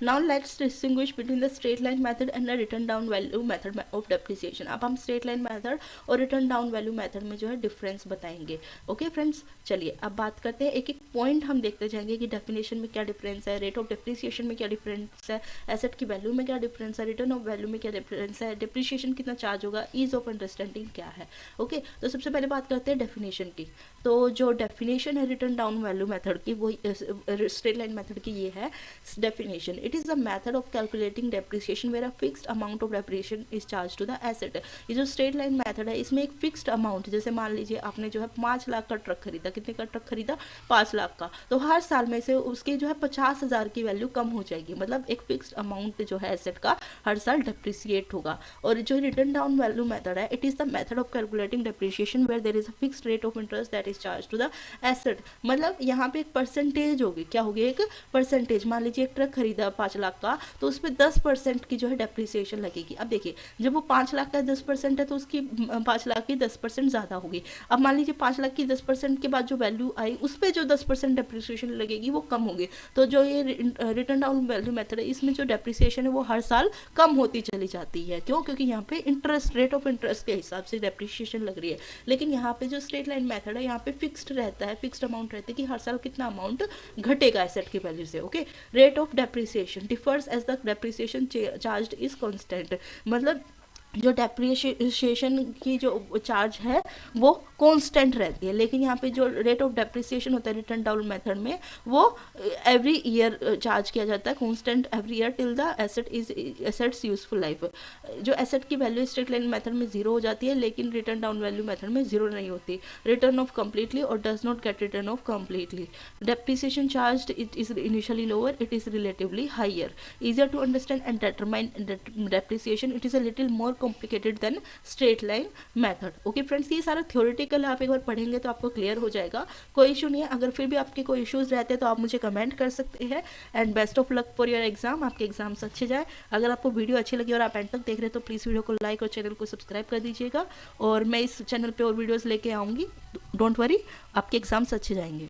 Now let's distinguish between the straight line method and the return down value method of depreciation. अब हम straight line method और return down value method में जो है डिफरेंस बताएंगे। ओके फ्रेंड्स, चलिए अब बात करते हैं, एक एक पॉइंट हम देखते जाएंगे कि डेफिनेशन में क्या डिफरेंस है, रेट ऑफ डेप्रिसिएशन में क्या डिफरेंस है, एसेट की वैल्यू में क्या डिफरेंस है, रिटर्न ऑफ वैल्यू में क्या डिफरेंस है, डेप्रिसिएशन कितना चार्ज होगा, ईज ऑफ अंडरस्टैंडिंग क्या है। ओके, तो सबसे पहले बात करते हैं डेफिनेशन की। तो जो डेफिनेशन है रिटर्न डाउन वैल्यू मेथड की वो स्ट्रेट लाइन मेथड की ये है definition. It is the method of calculating depreciation where a fixed amount of depreciation is charge to the asset. ये जो स्ट्रेट लाइन मेथड है इसमें एक फिक्स्ड अमाउंट, जैसे मान लीजिए आपने जो है 5 लाख का ट्रक खरीदा, कितने का ट्रक खरीदा, 5 लाख का, तो हर साल में से उसकी जो है 50,000 की वैल्यू कम हो जाएगी, मतलब एक फिक्स्ड अमाउंट जो है एसेट का हर साल डेप्रिसिएट होगा। और जो रिटर्न डाउन वैल्यू मेथड है, it is the method of calculating depreciation where there is a fixed rate of interest that is charge to the asset. मतलब यहाँ पे एक परसेंटेज होगी, क्या होगी, एक परसेंटेज। मान लीजिए एक ट्रक खरीदा 5 लाख का, तो उस पर 10% की जो है डेप्रिसिएशन लगेगी। अब देखिए जब वो 5 लाख का 10% है तो उसकी 5 लाख की 10% ज़्यादा होगी। अब मान लीजिए 5 लाख की 10% के बाद जो वैल्यू आई उस पर जो 10% डेप्रिसिएशन लगेगी वो कम होगी। तो जो ये रिटर्न डाउन वैल्यू मेथड है इसमें जो डेप्रिसिएशन है वो हर साल कम होती चली जाती है। क्यों? क्योंकि यहाँ पे इंटरेस्ट, रेट ऑफ इंटरेस्ट के हिसाब से डेप्रिसिएशन लग रही है। लेकिन यहाँ पे जो स्ट्रेट लाइन मेथड है यहाँ पे फिक्स्ड रहता है, फिक्स्ड अमाउंट रहता है कि हर साल कितना अमाउंट घटेगा एसेट की वैल्यू से। Okay, rate of depreciation differs as the depreciation charge is constant, मतलब जो डेप्रिसिएशन की जो चार्ज है वो कांस्टेंट रहती है, लेकिन यहाँ पे जो रेट ऑफ डेप्रिसिएशन होता है रिटर्न डाउन मेथड में वो एवरी ईयर चार्ज किया जाता है, constant every year till the asset's useful life. जो एसेट की वैल्यू स्ट्रेट लाइन मेथड में जीरो हो जाती है, लेकिन रिटर्न डाउन वैल्यू मेथड में जीरो नहीं होती। रिटर्न ऑफ कंप्लीटली और does not get written off completely. Depreciation charge it is initially lower, it is relatively higher, easier to understand and determine depreciation, it is a little more complicated then straight line method. Okay friends, ये सारा theoretical आप एक बार पढ़ेंगे तो आपको clear हो जाएगा, कोई इशू नहीं है। अगर फिर भी आपके कोई इश्यूज रहते हैं तो आप मुझे कमेंट कर सकते हैं। And best of luck for your exam, आपके एग्जाम्स अच्छे जाए। अगर आपको वीडियो अच्छी लगी और आप एंड तक देख रहे हैं तो प्लीज़ वीडियो को लाइक और चैनल को सब्सक्राइब कर दीजिएगा। और मैं इस चैनल पे और वीडियोस लेके आऊँगी, डोंट वरी, आपके एग्जाम्स अच्छे जाएंगे।